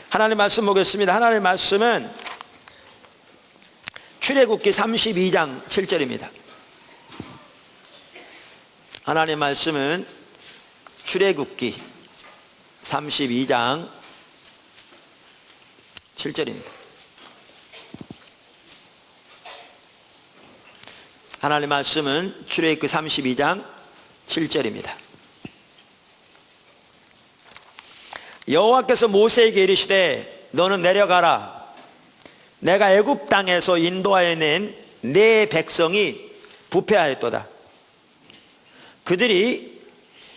하나님 말씀 보겠습니다. 하나님 말씀은 출애굽기 32장 7절입니다. 하나님 말씀은 출애굽기 32장 7절입니다. 하나님 말씀은 출애굽기 32장 7절입니다. 여호와께서 모세에게 이르시되 너는 내려가라. 내가 애굽 땅에서 인도하여 낸 내 백성이 부패하였도다.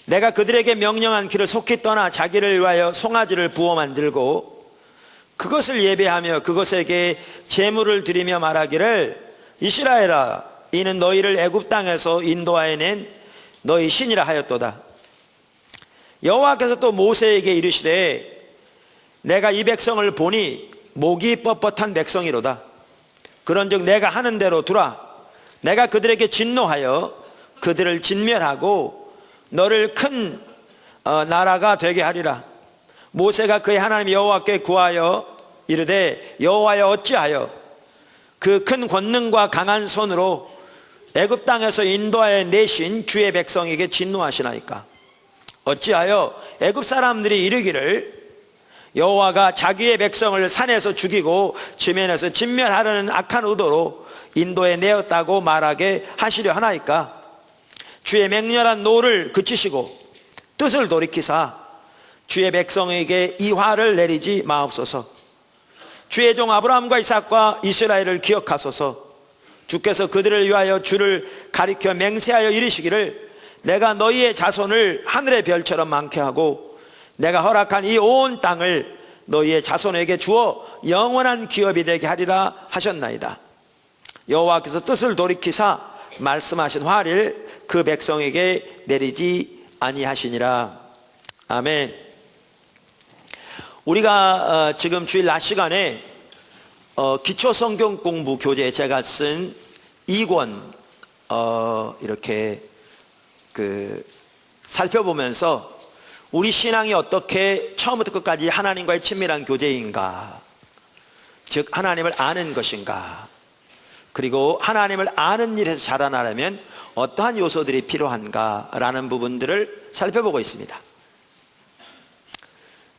내가 그들에게 명령한 길을 속히 떠나 자기를 위하여 송아지를 부어 만들고 그것을 예배하며 그것에게 제물을 드리며 말하기를 이스라엘아, 이는 너희를 애굽 땅에서 인도하여 낸 너희 신이라 하였도다. 여호와께서 또 모세에게 이르시되 내가 이 백성을 보니 목이 뻣뻣한 백성이로다. 그런즉 내가 하는 대로 두라. 내가 그들에게 진노하여 그들을 진멸하고 너를 큰 나라가 되게 하리라. 모세가 그의 하나님 여호와께 구하여 이르되 여호와여, 어찌하여 그 큰 권능과 강한 손으로 애굽 땅에서 인도하여 내신 주의 백성에게 진노하시나이까? 어찌하여 애굽 사람들이 이르기를 여호와가 자기의 백성을 산에서 죽이고 지면에서 진멸하려는 악한 의도로 인도에 내었다고 말하게 하시려 하나이까? 주의 맹렬한 노를 그치시고 뜻을 돌이키사 주의 백성에게 이 화를 내리지 마옵소서. 주의 종 아브라함과 이삭과 이스라엘을 기억하소서. 주께서 그들을 위하여 주를 가리켜 맹세하여 이르시기를 내가 너희의 자손을 하늘의 별처럼 많게 하고 내가 허락한 이 온 땅을 너희의 자손에게 주어 영원한 기업이 되게 하리라 하셨나이다. 여호와께서 뜻을 돌이키사 말씀하신 화를 그 백성에게 내리지 아니하시니라. 아멘. 우리가 지금 주일 낮 시간에 기초 성경 공부 교재 제가 쓴 2권 이렇게 살펴보면서 우리 신앙이 어떻게 처음부터 끝까지 하나님과의 친밀한 교제인가, 즉 하나님을 아는 것인가, 그리고 하나님을 아는 일에서 자라나려면 어떠한 요소들이 필요한가 라는 부분들을 살펴보고 있습니다.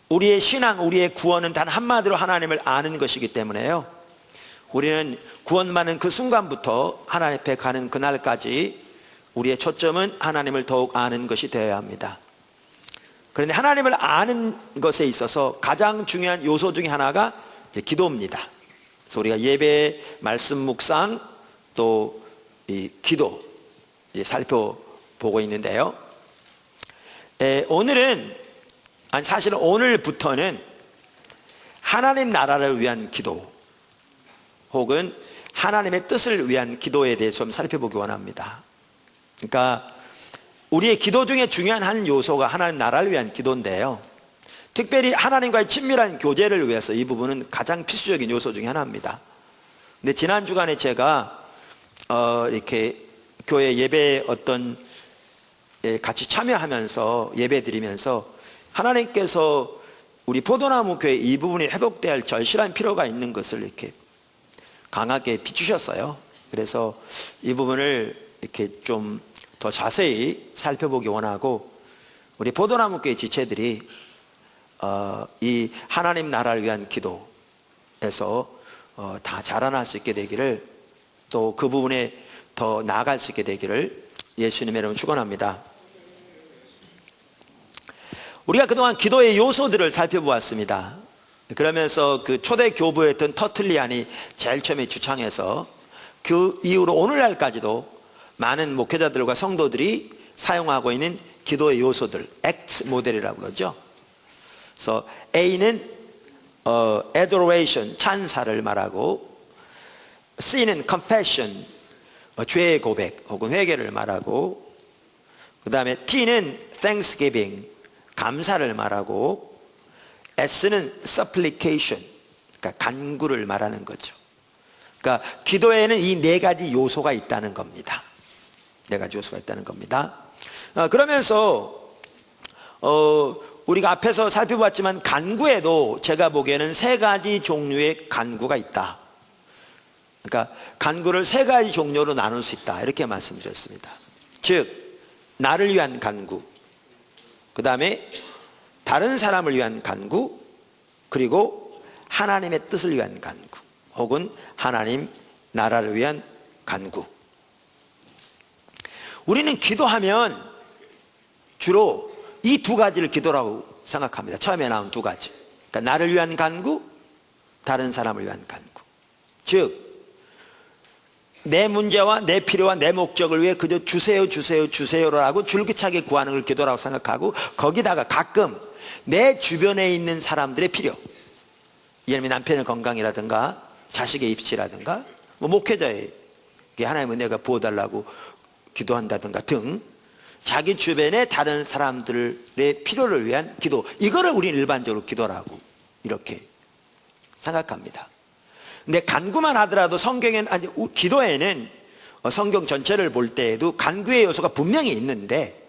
우리의 신앙, 우리의 구원은 단 한마디로 하나님을 아는 것이기 때문에요, 우리는 구원받는 그 순간부터 하나님 앞에 가는 그날까지 우리의 초점은 하나님을 더욱 아는 것이 되어야 합니다. 그런데 하나님을 아는 것에 있어서 가장 중요한 요소 중에 하나가 이제 기도입니다. 그래서 우리가 예배, 말씀 묵상, 또 이 기도 살펴보고 있는데요, 사실은 오늘부터는 하나님 나라를 위한 기도 혹은 하나님의 뜻을 위한 기도에 대해서 좀 살펴보기 원합니다. 그러니까 우리의 기도 중에 중요한 한 요소가 하나님 나라를 위한 기도인데요, 특별히 하나님과의 친밀한 교제를 위해서 이 부분은 가장 필수적인 요소 중에 하나입니다. 근데 지난 주간에 제가 이렇게 교회 예배에 같이 참여하면서 예배 드리면서 하나님께서 우리 포도나무 교회 이 부분이 회복돼야 할 절실한 필요가 있는 것을 이렇게 강하게 비추셨어요. 그래서 이 부분을 이렇게 좀 더 자세히 살펴보기 원하고, 우리 포도나무 교회 지체들이 이 하나님 나라를 위한 기도에서 다 자라날 수 있게 되기를, 또 그 부분에 더 나아갈 수 있게 되기를 예수님의 이름으로 축원합니다. 우리가 그동안 기도의 요소들을 살펴보았습니다. 그러면서 그 초대 교부였던 터틀리안이 제일 처음에 주창해서 그 이후로 오늘날까지도 많은 목회자들과 성도들이 사용하고 있는 기도의 요소들, ACT 모델이라고 그러죠. 그래서 A는 adoration, 찬사를 말하고, C는 confession, 죄의 고백 혹은 회개를 말하고, 그 다음에 T는 thanksgiving, 감사를 말하고, S는 supplication, 그러니까 간구를 말하는 거죠. 그러니까 기도에는 이 네 가지 요소가 있다는 겁니다. 네 가지 요소가 있다는 겁니다. 그러면서 우리가 앞에서 살펴봤지만 간구에도 제가 보기에는 세 가지 종류의 간구가 있다. 그러니까 간구를 세 가지 종류로 나눌 수 있다, 이렇게 말씀드렸습니다. 즉 나를 위한 간구, 그 다음에 다른 사람을 위한 간구, 그리고 하나님의 뜻을 위한 간구, 혹은 하나님 나라를 위한 간구. 우리는 기도하면 주로 이 두 가지를 기도라고 생각합니다. 처음에 나온 두 가지. 그러니까 나를 위한 간구, 다른 사람을 위한 간구. 즉 내 문제와 내 필요와 내 목적을 위해 그저 주세요 주세요 주세요라고 줄기차게 구하는 걸 기도라고 생각하고, 거기다가 가끔 내 주변에 있는 사람들의 필요, 예를 들면 남편의 건강이라든가 자식의 입시라든가 목회자에게 하나님은 내가 부어달라고 기도한다든가 등 자기 주변의 다른 사람들의 필요를 위한 기도, 이거를 우리는 일반적으로 기도라고 이렇게 생각합니다. 근데 간구만 하더라도 성경에는, 아니 기도에는 성경 전체를 볼 때에도 간구의 요소가 분명히 있는데,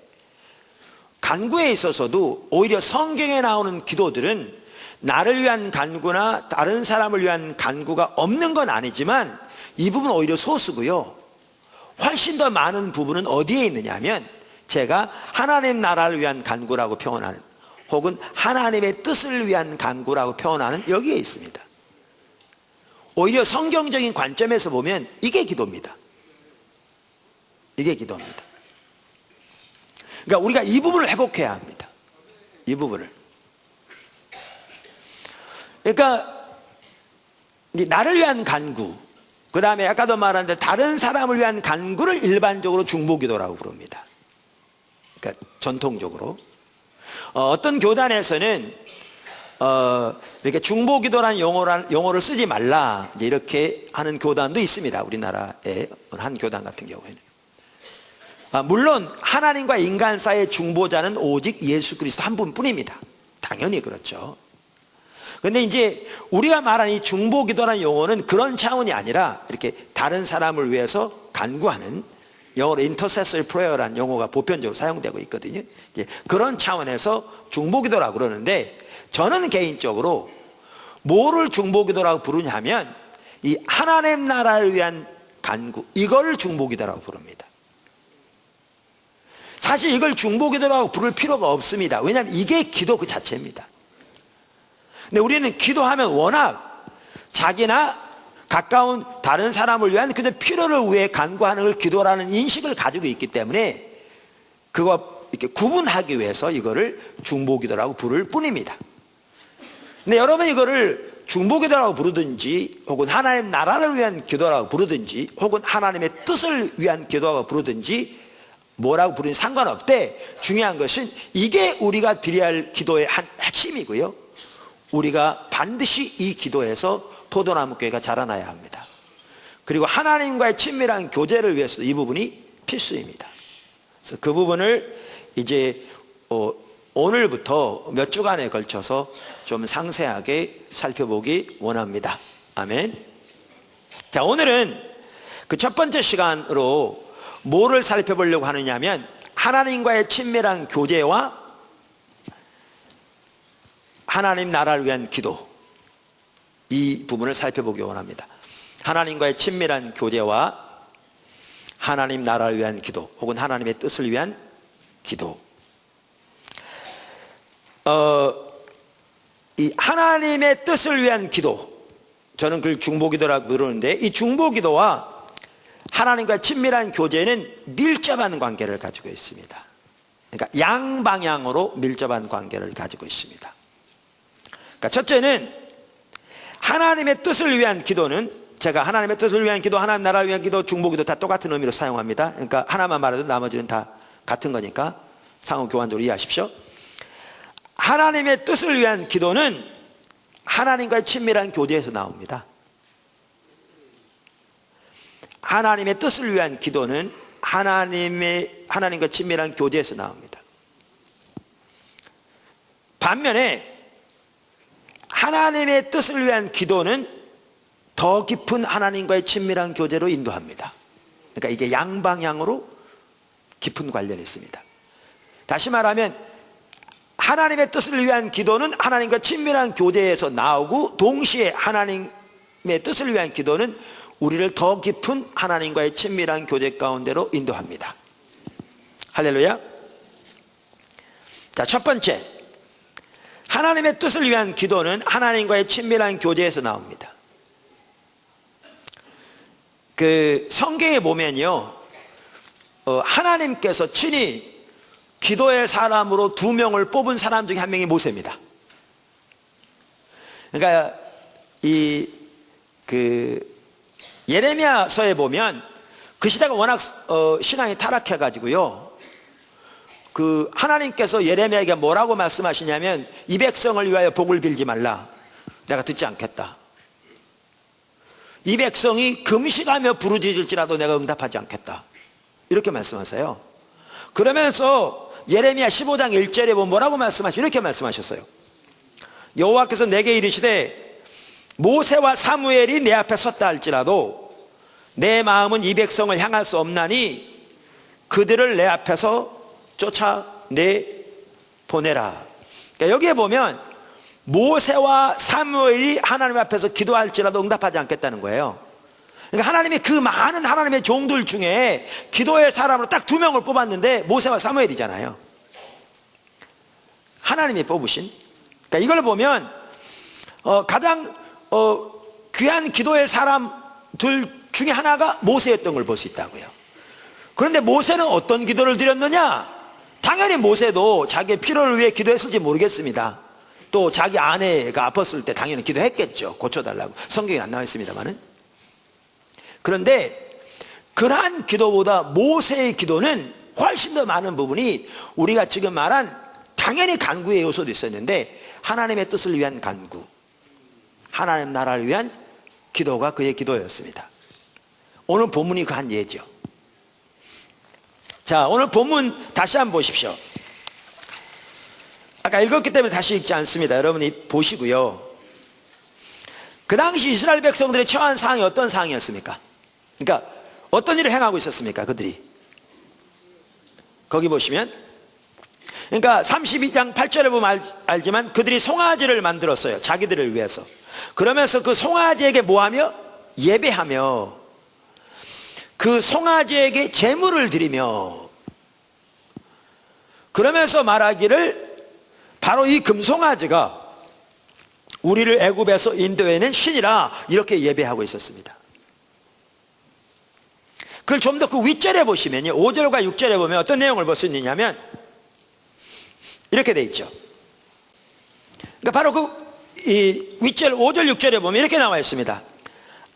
간구에 있어서도 오히려 성경에 나오는 기도들은 나를 위한 간구나 다른 사람을 위한 간구가 없는 건 아니지만 이 부분은 오히려 소수고요. 훨씬 더 많은 부분은 어디에 있느냐 하면 제가 하나님 나라를 위한 간구라고 표현하는, 혹은 하나님의 뜻을 위한 간구라고 표현하는 여기에 있습니다. 오히려 성경적인 관점에서 보면 이게 기도입니다. 이게 기도입니다. 그러니까 우리가 이 부분을 회복해야 합니다. 이 부분을. 그러니까 나를 위한 간구, 그 다음에 아까도 말한 대로 다른 사람을 위한 간구를 일반적으로 중보기도라고 부릅니다. 그러니까 전통적으로 어떤 교단에서는 이렇게 중보기도라는 용어를 쓰지 말라, 이제 이렇게 하는 교단도 있습니다. 우리나라의 한 교단 같은 경우에는. 물론 하나님과 인간 사이의 중보자는 오직 예수 그리스도 한 분뿐입니다. 당연히 그렇죠. 근데 이제 우리가 말하는 이 중보기도라는 용어는 그런 차원이 아니라 이렇게 다른 사람을 위해서 간구하는, 영어로 intercessory prayer라는 용어가 보편적으로 사용되고 있거든요. 이제 그런 차원에서 중보기도라고 그러는데, 저는 개인적으로 뭐를 중보기도라고 부르냐 하면 이 하나님 나라를 위한 간구, 이걸 중보기도라고 부릅니다. 사실 이걸 중보기도라고 부를 필요가 없습니다. 왜냐하면 이게 기도 그 자체입니다. 근데 우리는 기도하면 워낙 자기나 가까운 다른 사람을 위한 그저 필요를 위해 간구하는 걸 기도라는 인식을 가지고 있기 때문에 그거 이렇게 구분하기 위해서 이거를 중보기도라고 부를 뿐입니다. 근데 여러분 이거를 중보기도라고 부르든지, 혹은 하나님 나라를 위한 기도라고 부르든지, 혹은 하나님의 뜻을 위한 기도라고 부르든지 뭐라고 부르든 상관없대. 중요한 것은 이게 우리가 드려야 할 기도의 한 핵심이고요, 우리가 반드시 이 기도에서 포도나무 교회가 자라나야 합니다. 그리고 하나님과의 친밀한 교제를 위해서 이 부분이 필수입니다. 그래서 그 부분을 이제 오늘부터 몇 주간에 걸쳐서 좀 상세하게 살펴보기 원합니다. 아멘. 자, 오늘은 그 첫 번째 시간으로 뭐를 살펴보려고 하느냐 하면 하나님과의 친밀한 교제와 하나님 나라를 위한 기도, 이 부분을 살펴보기 원합니다. 하나님과의 친밀한 교제와 하나님 나라를 위한 기도, 혹은 하나님의 뜻을 위한 기도. 이 하나님의 뜻을 위한 기도, 저는 그걸 중보기도라고 부르는데, 이 중보기도와 하나님과 친밀한 교제는 밀접한 관계를 가지고 있습니다. 그러니까 양방향으로 밀접한 관계를 가지고 있습니다. 그러니까 첫째는 하나님의 뜻을 위한 기도는, 제가 하나님의 뜻을 위한 기도, 하나님 나라를 위한 기도, 중보기도 다 똑같은 의미로 사용합니다. 그러니까 하나만 말해도 나머지는 다 같은 거니까 상호 교환적으로 이해하십시오. 하나님의 뜻을 위한 기도는 하나님과의 친밀한 교제에서 나옵니다. 하나님의 뜻을 위한 기도는 하나님과 친밀한 교제에서 나옵니다. 반면에 하나님의 뜻을 위한 기도는 더 깊은 하나님과의 친밀한 교제로 인도합니다. 그러니까 이게 양방향으로 깊은 관련이 있습니다. 다시 말하면 하나님의 뜻을 위한 기도는 하나님과 친밀한 교제에서 나오고, 동시에 하나님의 뜻을 위한 기도는 우리를 더 깊은 하나님과의 친밀한 교제 가운데로 인도합니다. 할렐루야. 자, 첫 번째, 하나님의 뜻을 위한 기도는 하나님과의 친밀한 교제에서 나옵니다. 성경에 보면요, 하나님께서 친히 기도의 사람으로 2명을 뽑은 사람 중에 한 명이 모세입니다. 그러니까 예레미야서에 보면 그 시대가 워낙 신앙이 타락해 가지고요, 하나님께서 예레미야에게 뭐라고 말씀하시냐면, 이 백성을 위하여 복을 빌지 말라, 내가 듣지 않겠다. 이 백성이 금식하며 부르짖을지라도 내가 응답하지 않겠다, 이렇게 말씀하세요. 그러면서 예레미야 15장 1절에 보면 뭐라고 말씀하시죠? 이렇게 말씀하셨어요. 여호와께서 내게 이르시되, 모세와 사무엘이 내 앞에 섰다 할지라도 내 마음은 이 백성을 향할 수 없나니 그들을 내 앞에서 쫓아내 보내라. 그러니까 여기에 보면 모세와 사무엘이 하나님 앞에서 기도할지라도 응답하지 않겠다는 거예요. 그러니까 하나님이 그 많은 하나님의 종들 중에 기도의 사람으로 딱 2명을 뽑았는데 모세와 사무엘이잖아요. 하나님이 뽑으신. 그러니까 이걸 보면 가장 귀한 기도의 사람들 중에 하나가 모세였던 걸 볼 수 있다고요. 그런데 모세는 어떤 기도를 드렸느냐? 당연히 모세도 자기의 필요를 위해 기도했을지 모르겠습니다. 또 자기 아내가 아팠을 때 당연히 기도했겠죠. 고쳐달라고. 성경에 안 나와 있습니다만은. 그런데 그러한 기도보다 모세의 기도는 훨씬 더 많은 부분이 우리가 지금 말한 당연히 간구의 요소도 있었는데, 하나님의 뜻을 위한 간구, 하나님 나라를 위한 기도가 그의 기도였습니다. 오늘 본문이 그 한 예죠. 자, 오늘 본문 다시 한번 보십시오. 아까 읽었기 때문에 다시 읽지 않습니다. 여러분이 보시고요. 그 당시 이스라엘 백성들이 처한 상황이 어떤 상황이었습니까? 그러니까 어떤 일을 행하고 있었습니까? 그들이 거기 보시면, 그러니까 32장 8절에 보면 알지만 그들이 송아지를 만들었어요. 자기들을 위해서. 그러면서 그 송아지에게 뭐하며? 예배하며 그 송아지에게 제물을 드리며, 그러면서 말하기를 바로 이 금송아지가 우리를 애굽에서 인도해낸 신이라, 이렇게 예배하고 있었습니다. 그걸 좀 더 그 윗절에 보시면요, 5절과 6절에 보면 어떤 내용을 볼 수 있느냐면 이렇게 돼 있죠. 그러니까 바로 이 윗절 5절 6절에 보면 이렇게 나와 있습니다.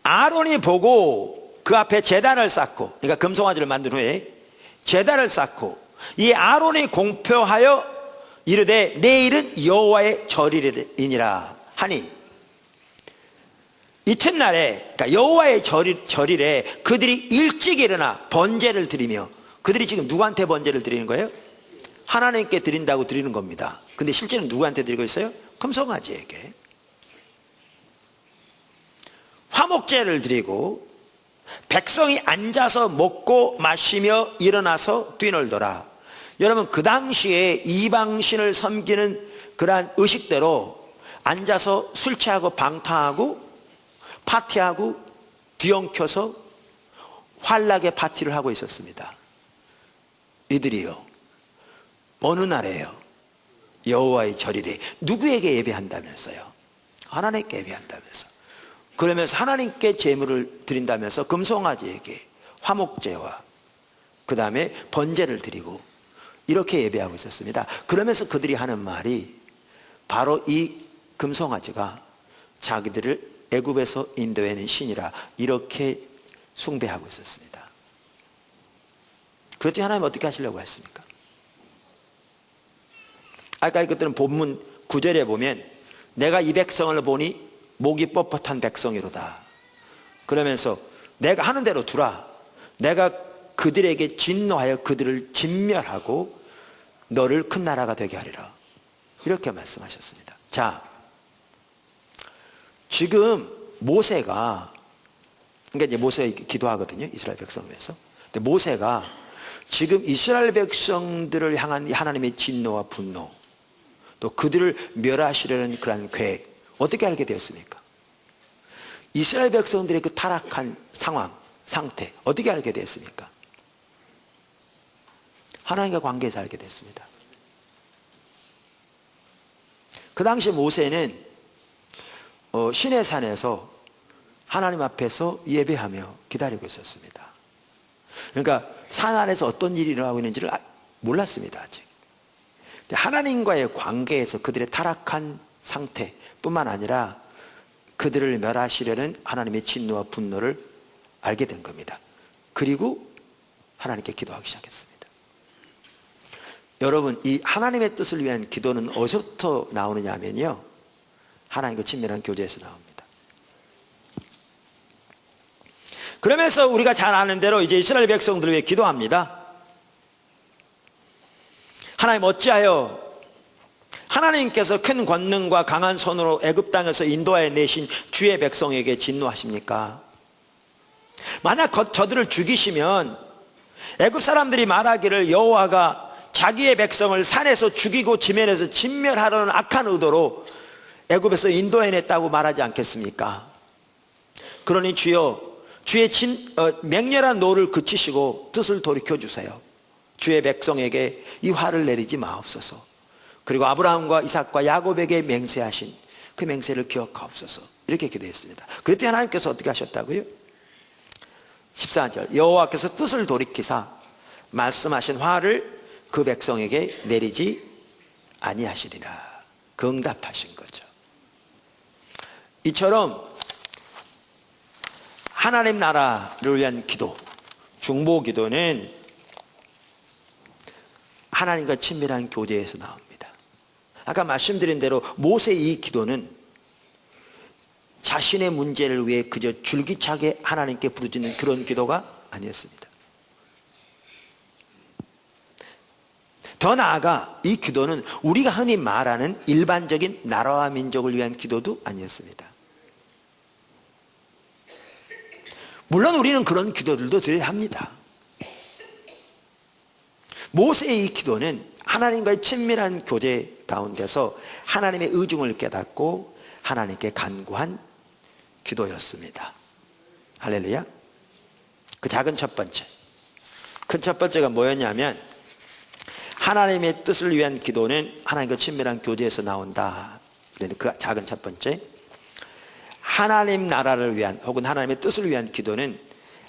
아론이 보고 그 앞에 제단을 쌓고, 그러니까 금송아지를 만든 후에 제단을 쌓고, 이 아론이 공표하여 이르되 내일은 여호와의 절일이니라 하니, 이튿날에, 그러니까 여호와의 절일에 그들이 일찍 일어나 번제를 드리며, 그들이 지금 누구한테 번제를 드리는 거예요? 하나님께 드린다고 드리는 겁니다. 근데 실제는 누구한테 드리고 있어요? 금송아지에게. 화목제를 드리고 백성이 앉아서 먹고 마시며 일어나서 뛰놀더라. 여러분, 그 당시에 이방신을 섬기는 그러한 의식대로 앉아서 술 취하고 방탕하고 파티하고 뒤엉켜서 환락의 파티를 하고 있었습니다. 이들이요, 어느 날에요? 여호와의 절일에 누구에게 예배한다면서요? 하나님께 예배한다면서. 그러면서 하나님께 제물을 드린다면서 금송아지에게 화목제와 그 다음에 번제를 드리고 이렇게 예배하고 있었습니다. 그러면서 그들이 하는 말이 바로 이 금송아지가 자기들을 애굽에서 인도해낸 신이라, 이렇게 숭배하고 있었습니다. 그랬더니 하나님 어떻게 하시려고 했습니까? 아까 이것들은 본문 9절에 보면 내가 이 백성을 보니 목이 뻣뻣한 백성이로다. 그러면서 내가 하는 대로 두라. 내가 그들에게 진노하여 그들을 진멸하고 너를 큰 나라가 되게 하리라. 이렇게 말씀하셨습니다. 자, 지금 모세가, 그러니까 이제 모세가 기도하거든요, 이스라엘 백성을 위해서. 근데 모세가 지금 이스라엘 백성들을 향한 하나님의 진노와 분노, 또 그들을 멸하시려는 그런 계획, 어떻게 알게 되었습니까? 이스라엘 백성들의 그 타락한 상태, 어떻게 알게 되었습니까? 하나님과 관계에서 알게 됐습니다. 그 당시 모세는 시내산에서 하나님 앞에서 예배하며 기다리고 있었습니다. 그러니까 산 안에서 어떤 일이 일어나고 있는지를 몰랐습니다. 아직. 하나님과의 관계에서 그들의 타락한 상태뿐만 아니라 그들을 멸하시려는 하나님의 진노와 분노를 알게 된 겁니다. 그리고 하나님께 기도하기 시작했습니다. 여러분, 이 하나님의 뜻을 위한 기도는 어디서부터 나오느냐 하면요, 하나님과 친밀한 교제에서 나옵니다. 그러면서 우리가 잘 아는 대로 이제 이스라엘 백성들을 위해 기도합니다. 하나님, 어찌하여 하나님께서 큰 권능과 강한 손으로 애굽 땅에서 인도하여 내신 주의 백성에게 진노하십니까? 만약 저들을 죽이시면 애굽 사람들이 말하기를 여호와가 자기의 백성을 산에서 죽이고 지면에서 진멸하려는 악한 의도로 애굽에서 인도해냈다고 말하지 않겠습니까? 그러니 주여, 주의 맹렬한 노를 그치시고 뜻을 돌이켜주세요. 주의 백성에게 이 화를 내리지 마옵소서. 그리고 아브라함과 이삭과 야곱에게 맹세하신 그 맹세를 기억하옵소서. 이렇게 기도했습니다. 그랬더니 하나님께서 어떻게 하셨다고요? 14절, 여호와께서 뜻을 돌이키사 말씀하신 화를 그 백성에게 내리지 아니하시리라. 그 응답하신 거죠. 이처럼 하나님 나라를 위한 기도, 중보 기도는 하나님과 친밀한 교제에서 나옵니다. 아까 말씀드린 대로 모세의 이 기도는 자신의 문제를 위해 그저 줄기차게 하나님께 부르짖는 그런 기도가 아니었습니다. 더 나아가 이 기도는 우리가 흔히 말하는 일반적인 나라와 민족을 위한 기도도 아니었습니다. 물론 우리는 그런 기도들도 드려야 합니다. 모세의 이 기도는 하나님과의 친밀한 교제 가운데서 하나님의 의중을 깨닫고 하나님께 간구한 기도였습니다. 할렐루야. 그 작은 첫 번째, 큰 첫 번째가 뭐였냐면, 하나님의 뜻을 위한 기도는 하나님과 친밀한 교제에서 나온다. 그 작은 첫 번째, 하나님 나라를 위한 혹은 하나님의 뜻을 위한 기도는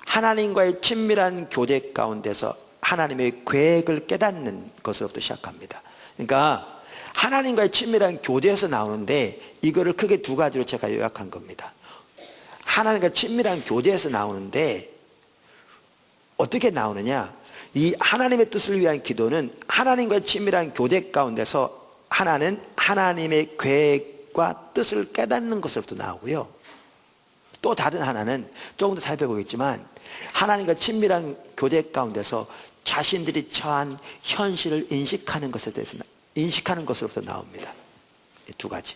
하나님과의 친밀한 교제 가운데서 하나님의 계획을 깨닫는 것으로부터 시작합니다. 그러니까 하나님과의 친밀한 교제에서 나오는데, 이거를 크게 두 가지로 제가 요약한 겁니다. 하나님과 친밀한 교제에서 나오는데 어떻게 나오느냐, 이 하나님의 뜻을 위한 기도는 하나님과 친밀한 교제 가운데서 하나는 하나님의 계획과 뜻을 깨닫는 것으로부터 나오고요, 또 다른 하나는 조금 더 살펴보겠지만 하나님과 친밀한 교제 가운데서 자신들이 처한 현실을 인식하는 것에 대해서 인식하는 것으로부터 나옵니다. 두 가지.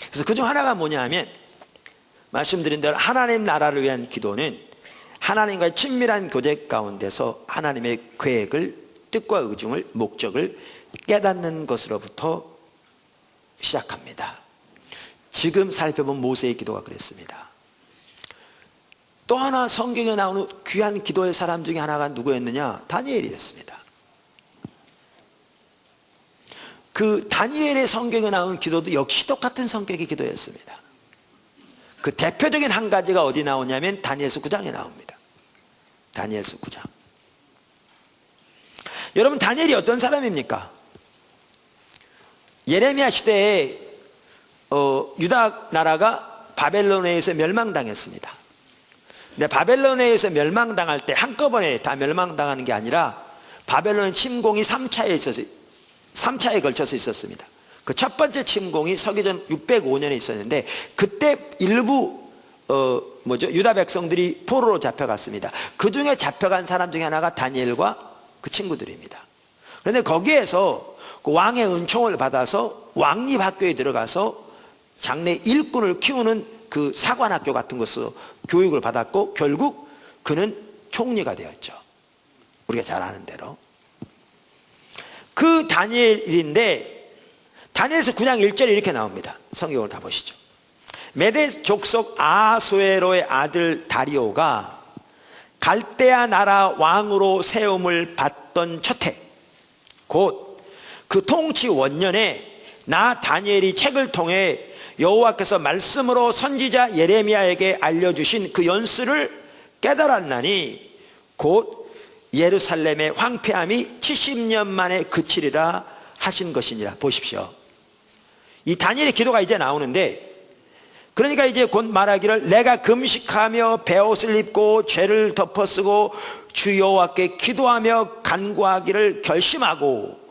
그래서 그중 하나가 뭐냐 하면, 말씀드린 대로 하나님 나라를 위한 기도는 하나님과의 친밀한 교제 가운데서 하나님의 계획을, 뜻과 의중을, 목적을 깨닫는 것으로부터 시작합니다. 지금 살펴본 모세의 기도가 그랬습니다. 또 하나 성경에 나오는 귀한 기도의 사람 중에 하나가 누구였느냐? 다니엘이었습니다. 그 다니엘의 성경에 나오는 기도도 역시 똑같은 성격의 기도였습니다. 그 대표적인 한 가지가 어디 나오냐면 다니엘서 9장에 나옵니다. 다니엘서 9장. 여러분, 다니엘이 어떤 사람입니까? 예레미야 시대에 유다 나라가 바벨론에 의해서 멸망당했습니다. 근데 바벨론에 의해서 멸망당할 때 한꺼번에 다 멸망당하는 게 아니라 바벨론 침공이 3차에 걸쳐서 있었습니다. 그 첫 번째 침공이 서기전 605년에 있었는데, 그때 일부 유다 백성들이 포로로 잡혀갔습니다. 그 중에 잡혀간 사람 중에 하나가 다니엘과 그 친구들입니다. 그런데 거기에서 그 왕의 은총을 받아서 왕립 학교에 들어가서 장래 일꾼을 키우는 그 사관학교 같은 것으로 교육을 받았고, 결국 그는 총리가 되었죠. 우리가 잘 아는 대로. 그 다니엘인데 다니엘서 9장 1절에 이렇게 나옵니다. 성경을 다 보시죠. 메대 족속 아수에로의 아들 다리오가 갈대아 나라 왕으로 세움을 받던 첫해 곧 그 통치 원년에 나 다니엘이 책을 통해 여호와께서 말씀으로 선지자 예레미야에게 알려주신 그 연수를 깨달았나니 곧 예루살렘의 황폐함이 70년 만에 그치리라 하신 것이니라. 보십시오. 이 다니엘의 기도가 이제 나오는데, 그러니까 이제 곧 말하기를 내가 금식하며 베옷을 입고 죄를 덮어쓰고 주 여호와께 기도하며 간구하기를 결심하고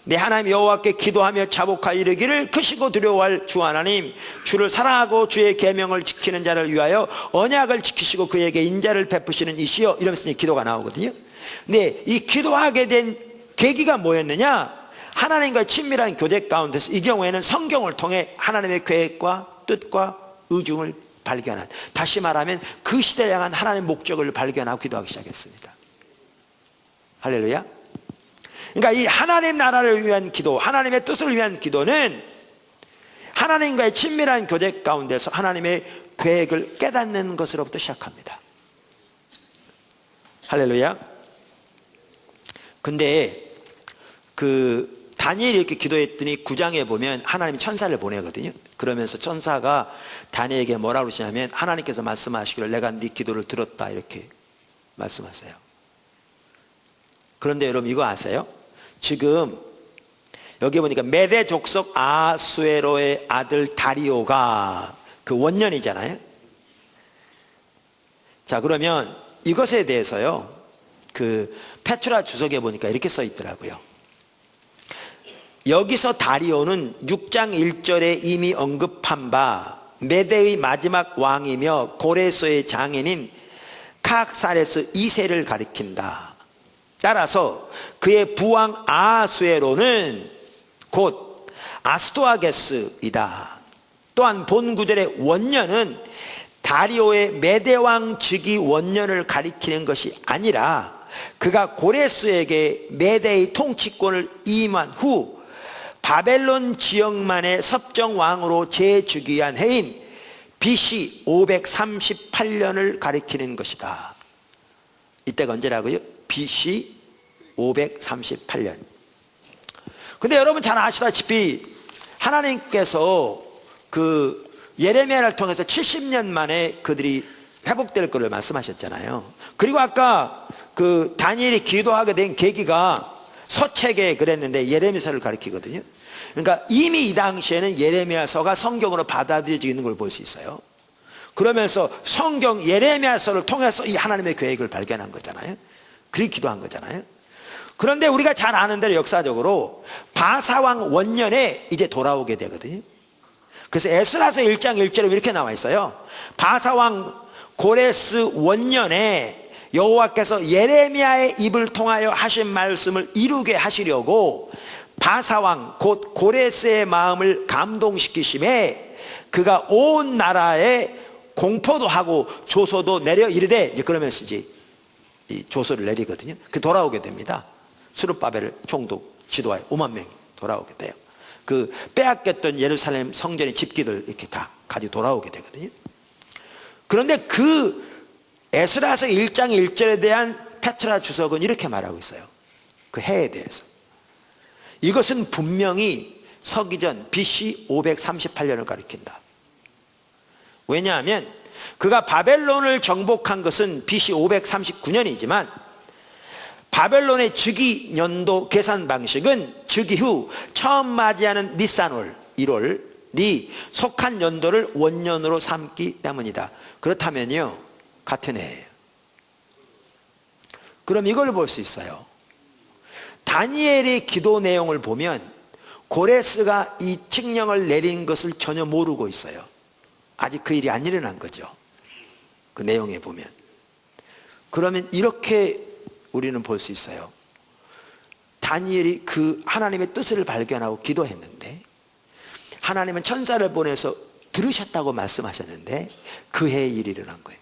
내 하나님 여호와께 기도하며 자복하여 이르기를 크시고 두려워할 주 하나님, 주를 사랑하고 주의 계명을 지키는 자를 위하여 언약을 지키시고 그에게 인자를 베푸시는 이시여, 이러면서 이 기도가 나오거든요. 근데 이 기도하게 된 계기가 뭐였느냐? 하나님과의 친밀한 교제 가운데서 이 경우에는 성경을 통해 하나님의 계획과 뜻과 의중을 발견한, 다시 말하면 그 시대를 향한 하나님의 목적을 발견하고 기도하기 시작했습니다. 할렐루야. 그러니까 이 하나님 나라를 위한 기도, 하나님의 뜻을 위한 기도는 하나님과의 친밀한 교제 가운데서 하나님의 계획을 깨닫는 것으로부터 시작합니다. 할렐루야. 근데 그 다니엘이 이렇게 기도했더니 9장에 보면 하나님이 천사를 보내거든요. 그러면서 천사가 다니엘에게 뭐라고 그러시냐면 하나님께서 말씀하시기를 내가 네 기도를 들었다, 이렇게 말씀하세요. 그런데 여러분 이거 아세요? 지금 여기 보니까 메대 족속 아수에로의 아들 다리오가 그 원년이잖아요. 자, 그러면 이것에 대해서요, 그 페트라 주석에 보니까 이렇게 써 있더라고요. 여기서 다리오는 6장 1절에 이미 언급한 바 메대의 마지막 왕이며 고레스의 장인인 카악사레스 2세를 가리킨다. 따라서 그의 부왕 아수에로는 곧 아스토아게스이다. 또한 본 구절의 원년은 다리오의 메대왕 즉위 원년을 가리키는 것이 아니라 그가 고레스에게 메대의 통치권을 임한 후 바벨론 지역만의 섭정왕으로 재즉위한 해인 BC 538년을 가리키는 것이다. 이때가 언제라고요? BC 538년. 근데 여러분 잘 아시다시피 하나님께서 그 예레미야를 통해서 70년 만에 그들이 회복될 것을 말씀하셨잖아요. 그리고 아까 그 다니엘이 기도하게 된 계기가 서책에 그랬는데 예레미야서를 가리키거든요. 그러니까 이미 이 당시에는 예레미야서가 성경으로 받아들여지고 있는 걸 볼 수 있어요. 그러면서 성경 예레미야서를 통해서 이 하나님의 계획을 발견한 거잖아요. 그렇게 기도한 거잖아요. 그런데 우리가 잘 아는 대로 역사적으로 바사왕 원년에 이제 돌아오게 되거든요. 그래서 에스라서 1장 1절에 이렇게 나와 있어요. 바사왕 고레스 원년에 여호와께서 예레미야의 입을 통하여 하신 말씀을 이루게 하시려고 바사왕 곧 고레스의 마음을 감동시키심에 그가 온 나라에 공포도 하고 조소도 내려 이르되, 이제 그러면서 이제 이 조서를 내리거든요. 그 돌아오게 됩니다. 스룹바벨을 총독 지도하여 5만 명이 돌아오게 돼요. 그 빼앗겼던 예루살렘 성전의 집기들 이렇게 다 가지고 돌아오게 되거든요. 그런데 그 에스라서 1장 1절에 대한 페트라 주석은 이렇게 말하고 있어요. 그 해에 대해서 이것은 분명히 서기전 BC 538년을 가리킨다. 왜냐하면 그가 바벨론을 정복한 것은 BC 539년이지만 바벨론의 즉위 연도 계산 방식은 즉위 후 처음 맞이하는 니산월 1월이 속한 연도를 원년으로 삼기 때문이다. 그렇다면요, 같은 해예요. 그럼 이걸 볼 수 있어요. 다니엘의 기도 내용을 보면 고레스가 이 칙령을 내린 것을 전혀 모르고 있어요. 아직 그 일이 안 일어난 거죠. 그 내용에 보면. 그러면 이렇게 우리는 볼 수 있어요. 다니엘이 그 하나님의 뜻을 발견하고 기도했는데 하나님은 천사를 보내서 들으셨다고 말씀하셨는데 그 해에 일이 일어난 거예요.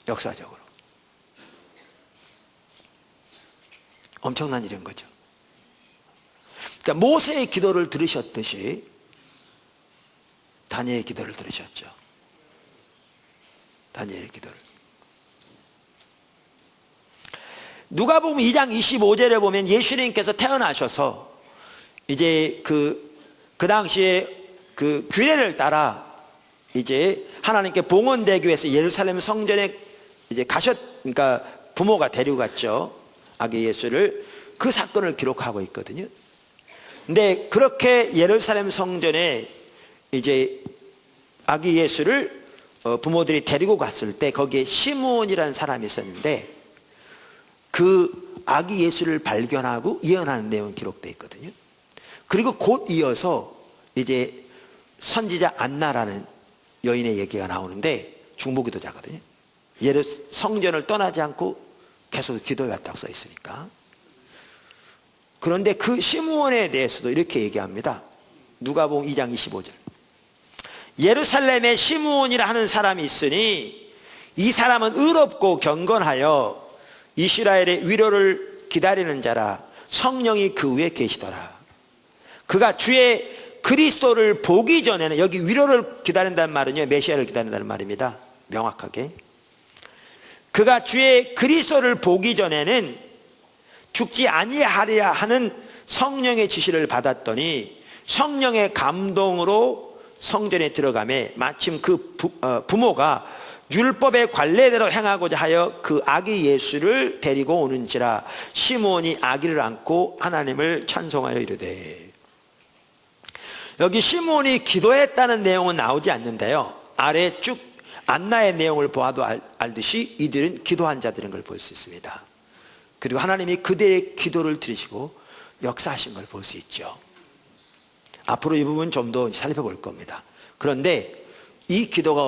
역사적으로. 엄청난 일인 거죠. 그러니까 모세의 기도를 들으셨듯이 다니엘의 기도를 들으셨죠. 다니엘의 기도를. 누가복음 2장 25절에 보면 예수님께서 태어나셔서 이제 그 당시에 그 규례를 따라 이제 하나님께 봉헌되기 위해서 예루살렘 성전에 이제 그러니까 부모가 데리고 갔죠. 아기 예수를. 그 사건을 기록하고 있거든요. 근데 그렇게 예루살렘 성전에 이제 아기 예수를 부모들이 데리고 갔을 때 거기에 시므온이라는 사람이 있었는데 그 아기 예수를 발견하고 예언하는 내용이 기록되어 있거든요. 그리고 곧 이어서 이제 선지자 안나라는 여인의 얘기가 나오는데 중보기도자거든요. 성전을 떠나지 않고 계속 기도해 왔다고 써 있으니까. 그런데 그 시므온에 대해서도 이렇게 얘기합니다. 누가복음 2장 25절. 예루살렘에 시므온이라 하는 사람이 있으니 이 사람은 의롭고 경건하여 이스라엘의 위로를 기다리는 자라. 성령이 그 위에 계시더라. 그가 주의 그리스도를 보기 전에는, 여기 위로를 기다린다는 말은요, 메시아를 기다린다는 말입니다. 명확하게. 그가 주의 그리스도를 보기 전에는 죽지 아니하리라 하는 성령의 지시를 받았더니 성령의 감동으로 성전에 들어가매 마침 그 부모가 율법의 관례대로 행하고자 하여 그 아기 예수를 데리고 오는지라. 시므온이 아기를 안고 하나님을 찬송하여 이르되. 여기 시므온이 기도했다는 내용은 나오지 않는데요, 아래 쭉 안나의 내용을 보아도 알듯이 이들은 기도한 자들인 걸 볼 수 있습니다. 그리고 하나님이 그들의 기도를 들으시고 역사하신 걸 볼 수 있죠. 앞으로 이 부분 좀 더 살펴볼 겁니다. 그런데 이 기도가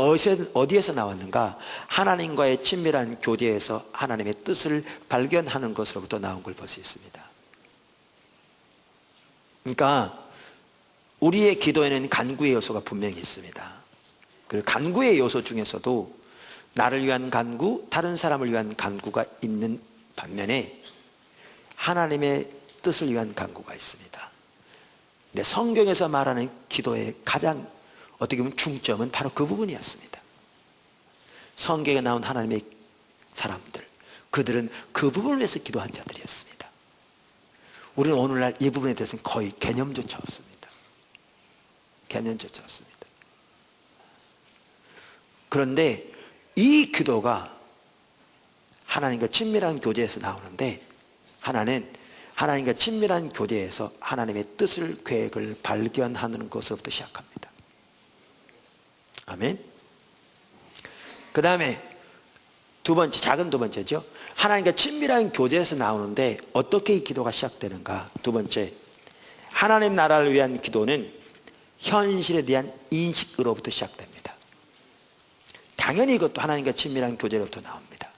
어디에서 나왔는가? 하나님과의 친밀한 교제에서 하나님의 뜻을 발견하는 것으로부터 나온 걸 볼 수 있습니다. 그러니까 우리의 기도에는 간구의 요소가 분명히 있습니다. 그리고 간구의 요소 중에서도 나를 위한 간구, 다른 사람을 위한 간구가 있는 반면에 하나님의 뜻을 위한 간구가 있습니다. 근데 성경에서 말하는 기도의 가장 어떻게 보면 중점은 바로 그 부분이었습니다. 성경에 나온 하나님의 사람들, 그들은 그 부분을 위해서 기도한 자들이었습니다. 우리는 오늘날 이 부분에 대해서는 거의 개념조차 없습니다. 개념조차 없습니다. 그런데 이 기도가 하나님과 친밀한 교제에서 나오는데, 하나는 하나님과 친밀한 교제에서 하나님의 뜻을, 계획을 발견하는 것으로부터 시작합니다. 아멘. 그 다음에 두 번째, 작은 두 번째죠. 하나님과 친밀한 교제에서 나오는데 어떻게 이 기도가 시작되는가? 두 번째, 하나님 나라를 위한 기도는 현실에 대한 인식으로부터 시작됩니다. 당연히 이것도 하나님과 친밀한 교제로부터 나옵니다.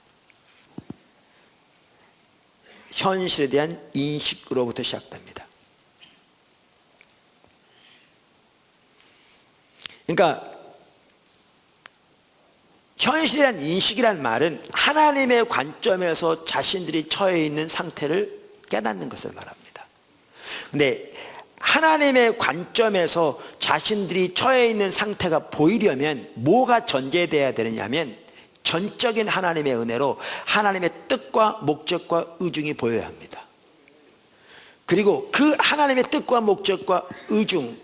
현실에 대한 인식으로부터 시작됩니다. 그러니까 현실에 대한 인식이란 말은 하나님의 관점에서 자신들이 처해 있는 상태를 깨닫는 것을 말합니다. 그런데 하나님의 관점에서 자신들이 처해 있는 상태가 보이려면 뭐가 전제되어야 되느냐면 전적인 하나님의 은혜로 하나님의 뜻과 목적과 의중이 보여야 합니다. 그리고 그 하나님의 뜻과 목적과 의중,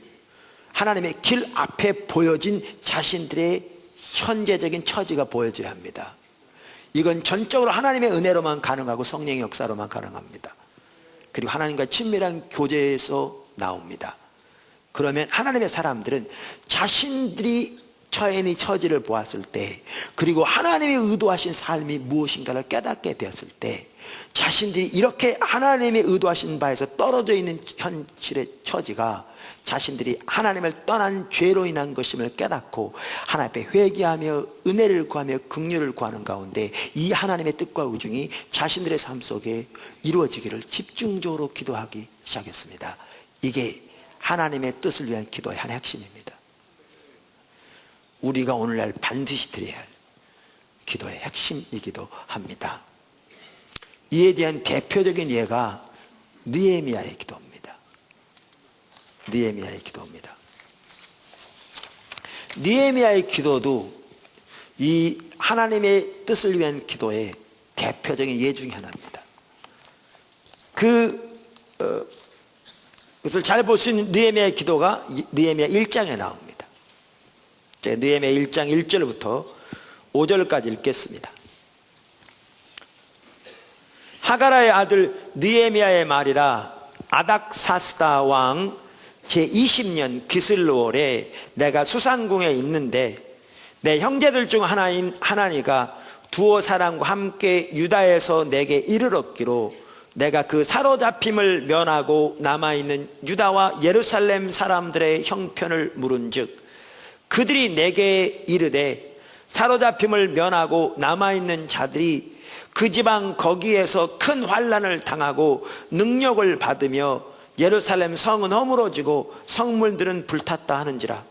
하나님의 길 앞에 보여진 자신들의 현재적인 처지가 보여져야 합니다. 이건 전적으로 하나님의 은혜로만 가능하고 성령의 역사로만 가능합니다. 그리고 하나님과 친밀한 교제에서 나옵니다. 그러면 하나님의 사람들은 자신들이 처해 있는 처지를 보았을 때, 그리고 하나님이 의도하신 삶이 무엇인가를 깨닫게 되었을 때, 자신들이 이렇게 하나님이 의도하신 바에서 떨어져 있는 현실의 처지가 자신들이 하나님을 떠난 죄로 인한 것임을 깨닫고 하나님 앞에 회개하며 은혜를 구하며 긍휼을 구하는 가운데 이 하나님의 뜻과 의중이 자신들의 삶 속에 이루어지기를 집중적으로 기도하기 시작했습니다. 이게 하나님의 뜻을 위한 기도의 한 핵심입니다. 우리가 오늘날 반드시 드려야 할 기도의 핵심이기도 합니다. 이에 대한 대표적인 예가 느헤미야의 기도입니다. 느헤미야의 기도입니다. 느헤미야의 기도도 이 하나님의 뜻을 위한 기도의 대표적인 예 중에 하나입니다. 그것을 잘 볼 수 있는 느헤미야의 기도가 느헤미야 1장에 나옵니다. 느헤미야 1장 1절부터 5절까지 읽겠습니다. 하가라의 아들 느헤미야의 말이라. 아닥사스다 왕 제20년 기슬월에 내가 수산궁에 있는데 내 형제들 중 하나인 하나니가 두어 사람과 함께 유다에서 내게 이르렀기로 내가 그 사로잡힘을 면하고 남아있는 유다와 예루살렘 사람들의 형편을 물은즉 그들이 내게 이르되 사로잡힘을 면하고 남아있는 자들이 그 지방 거기에서 큰 환난을 당하고 능력을 받으며 예루살렘 성은 허물어지고 성문들은 불탔다 하는지라.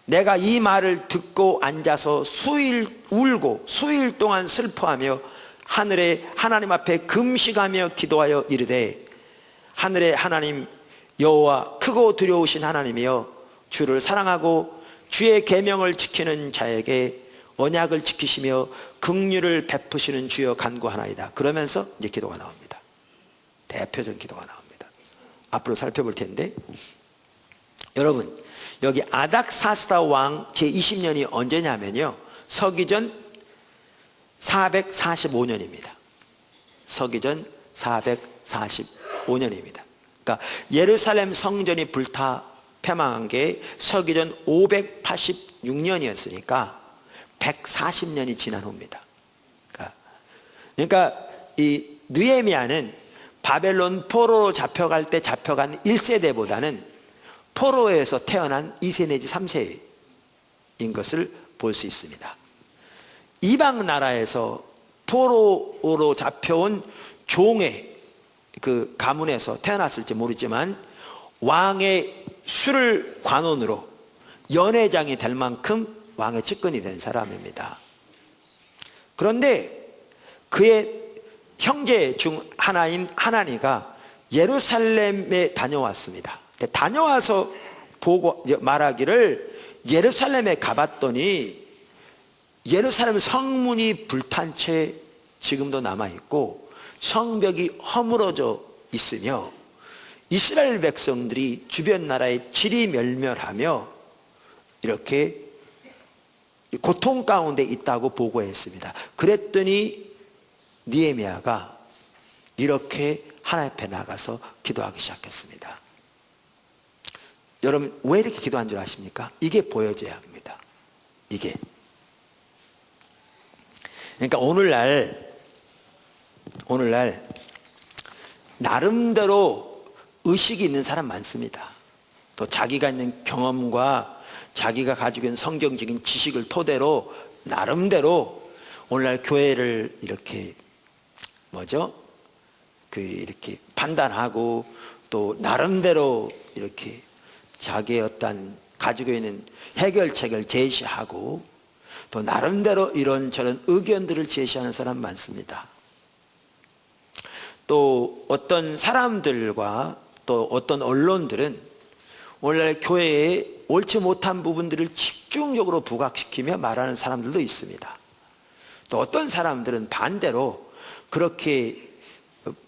내가 이 말을 듣고 앉아서 수일 울고 수일 동안 슬퍼하며 하늘의 하나님 앞에 금식하며 기도하여 이르되 하늘의 하나님 여호와 크고 두려우신 하나님이여 주를 사랑하고 주의 계명을 지키는 자에게 언약을 지키시며 긍휼을 베푸시는 주여 간구하나이다. 그러면서 이제 기도가 나옵니다. 대표적인 기도가 나옵니다. 앞으로 살펴볼 텐데, 여러분 여기 아닥사스다 왕 제20년이 언제냐면요, 서기전 445년입니다. 서기전 445년입니다. 그러니까 예루살렘 성전이 불타 패망한 게 서기전 586년이었으니까 140년이 지난 후입니다. 그러니까 이 느헤미야는 바벨론 포로로 잡혀갈 때 잡혀간 1세대보다는 포로에서 태어난 2세 내지 3세인 것을 볼 수 있습니다. 이방 나라에서 포로로 잡혀온 종의 그 가문에서 태어났을지 모르지만 왕의 수를 관원으로 연회장이 될 만큼 왕의 측근이 된 사람입니다. 그런데 그의 형제 중 하나인 하나니가 예루살렘에 다녀왔습니다. 다녀와서 보고 말하기를 예루살렘에 가봤더니 예루살렘 성문이 불탄 채 지금도 남아있고 성벽이 허물어져 있으며 이스라엘 백성들이 주변 나라에 지리멸멸하며 이렇게 고통 가운데 있다고 보고했습니다. 그랬더니 느헤미야가 이렇게 하나님 앞에 나가서 기도하기 시작했습니다. 여러분 왜 이렇게 기도한 줄 아십니까? 이게 보여져야 합니다. 이게. 그러니까 오늘날 나름대로 의식이 있는 사람 많습니다. 또 자기가 있는 경험과 자기가 가지고 있는 성경적인 지식을 토대로 나름대로 오늘날 교회를 이렇게 이렇게 판단하고 또 나름대로 이렇게 자기의 어떤 가지고 있는 해결책을 제시하고 또 나름대로 이런저런 의견들을 제시하는 사람 많습니다. 또 어떤 사람들과 또 어떤 언론들은 오늘날 교회에 옳지 못한 부분들을 집중적으로 부각시키며 말하는 사람들도 있습니다. 또 어떤 사람들은 반대로 그렇게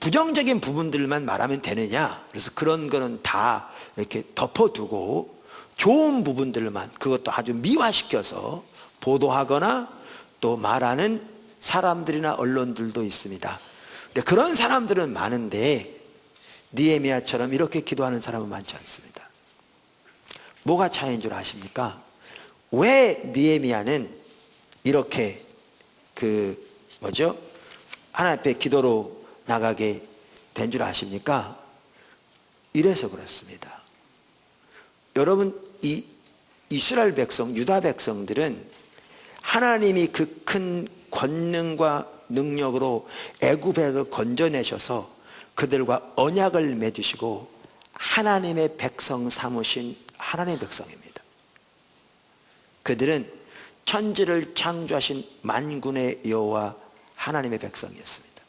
부정적인 부분들만 말하면 되느냐, 그래서 그런 거는 다 이렇게 덮어두고 좋은 부분들만, 그것도 아주 미화시켜서 보도하거나 또 말하는 사람들이나 언론들도 있습니다. 근데 그런 사람들은 많은데 느헤미야처럼 이렇게 기도하는 사람은 많지 않습니다. 뭐가 차이인 줄 아십니까? 왜 느헤미야는 이렇게 하나님 앞에 기도로 나가게 된 줄 아십니까? 이래서 그렇습니다. 여러분, 이 이스라엘 백성, 유다 백성들은 하나님이 그 큰 권능과 능력으로 애굽에서 건져내셔서 그들과 언약을 맺으시고 하나님의 백성 삼으신 하나님의 백성입니다. 그들은 천지를 창조하신 만군의 여호와 하나님의 백성이었습니다.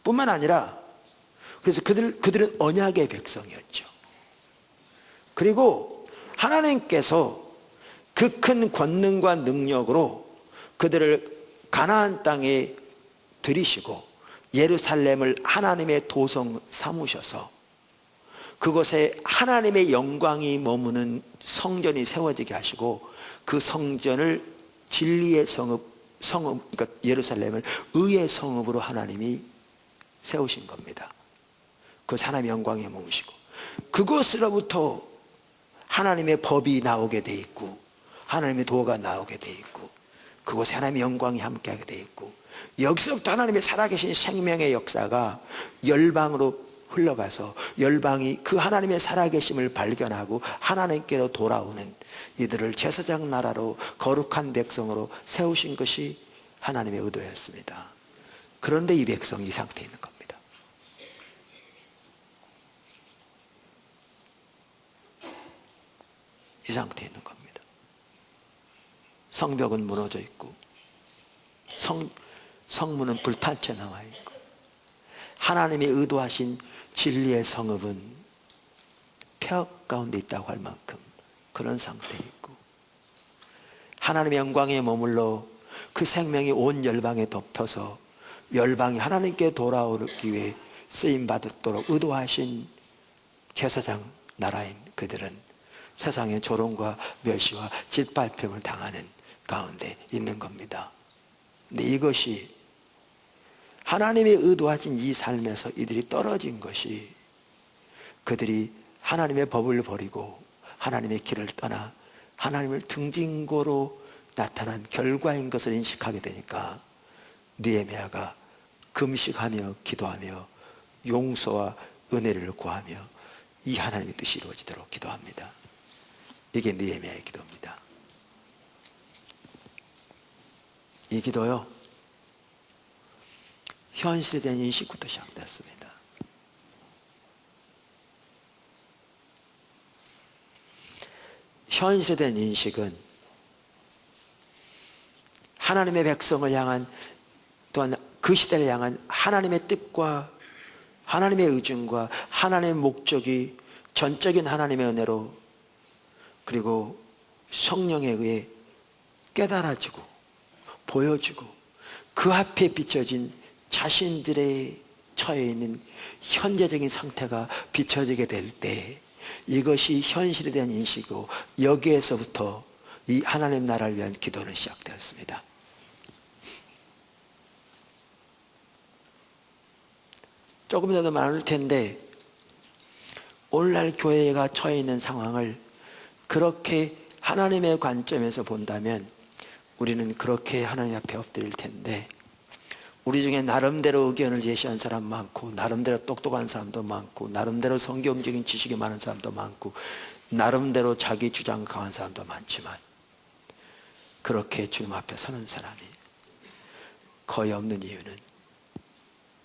뿐만 아니라 그래서 그들은 언약의 백성이었죠. 그리고 하나님께서 그 큰 권능과 능력으로 그들을 가나안 땅에 들이시고 예루살렘을 하나님의 도성 삼으셔서 그곳에 하나님의 영광이 머무는 성전이 세워지게 하시고 그 성전을 진리의 성읍, 그러니까 예루살렘을 의의 성읍으로 하나님이 세우신 겁니다. 그 하나님의 영광에 머무시고 그곳으로부터 하나님의 법이 나오게 돼 있고 하나님의 도가 나오게 돼 있고 그곳에 하나님의 영광이 함께하게 돼 있고 여기서부터 하나님의 살아계신 생명의 역사가 열방으로 흘러가서 열방이 그 하나님의 살아계심을 발견하고 하나님께로 돌아오는 이들을 제사장 나라로 거룩한 백성으로 세우신 것이 하나님의 의도였습니다. 그런데 이 백성이 이 상태에 있는 겁니다. 이 상태에 있는 겁니다. 성벽은 무너져 있고 성문은 불탄 채 나와 있고 하나님이 의도하신 진리의 성읍은 폐허 가운데 있다고 할 만큼 그런 상태에 있고 하나님의 영광에 머물러 그 생명이 온 열방에 덮여서 열방이 하나님께 돌아오기 위해 쓰임받도록 의도하신 제사장 나라인 그들은 세상의 조롱과 멸시와 짓밟힘을 당하는 가운데 있는 겁니다. 근데 이것이 하나님의 의도하신 이 삶에서 이들이 떨어진 것이 그들이 하나님의 법을 버리고 하나님의 길을 떠나 하나님을 등진고로 나타난 결과인 것을 인식하게 되니까 느헤미야가 금식하며 기도하며 용서와 은혜를 구하며 이 하나님의 뜻이 이루어지도록 기도합니다. 이게 느헤미야의 기도입니다. 이 기도요 현실에 대한 인식부터 시작됐습니다. 현실에 대한 인식은 하나님의 백성을 향한 또한 그 시대를 향한 하나님의 뜻과 하나님의 의중과 하나님의 목적이 전적인 하나님의 은혜로 그리고 성령에 의해 깨달아지고 보여지고 그 앞에 비춰진 자신들의 처해 있는 현재적인 상태가 비춰지게 될 때 이것이 현실에 대한 인식이고 여기에서부터 이 하나님 나라를 위한 기도는 시작되었습니다. 조금 더 많을 텐데 오늘날 교회가 처해 있는 상황을 그렇게 하나님의 관점에서 본다면 우리는 그렇게 하나님 앞에 엎드릴 텐데 우리 중에 나름대로 의견을 제시한 사람 많고 나름대로 똑똑한 사람도 많고 나름대로 성경적인 지식이 많은 사람도 많고 나름대로 자기 주장 강한 사람도 많지만 그렇게 주님 앞에 서는 사람이 거의 없는 이유는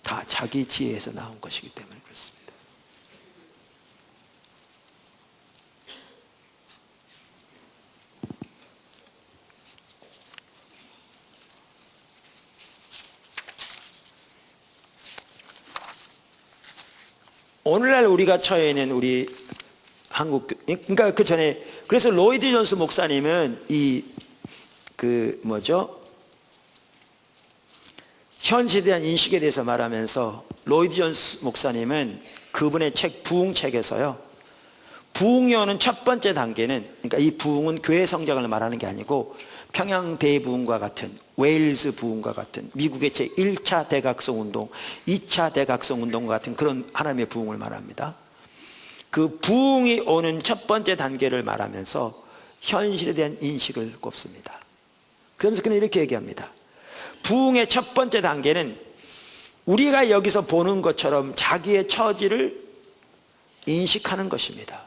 다 자기 지혜에서 나온 것이기 때문에 그렇습니다. 오늘날 우리가 처해 있는 우리 한국, 그러니까 그 전에, 그래서 로이드 존스 목사님은 현실에 대한 인식에 대해서 말하면서 로이드 존스 목사님은 그분의 책, 부흥책에서요, 부흥요는 첫 번째 단계는, 그러니까 이 부흥은 교회 성장을 말하는 게 아니고 평양 대부흥과 같은 웨일즈 부흥과 같은 미국의 제1차 대각성 운동, 2차 대각성 운동과 같은 그런 하나님의 부흥을 말합니다. 그 부흥이 오는 첫 번째 단계를 말하면서 현실에 대한 인식을 꼽습니다. 그러면서 그는 이렇게 얘기합니다. 부흥의 첫 번째 단계는 우리가 여기서 보는 것처럼 자기의 처지를 인식하는 것입니다.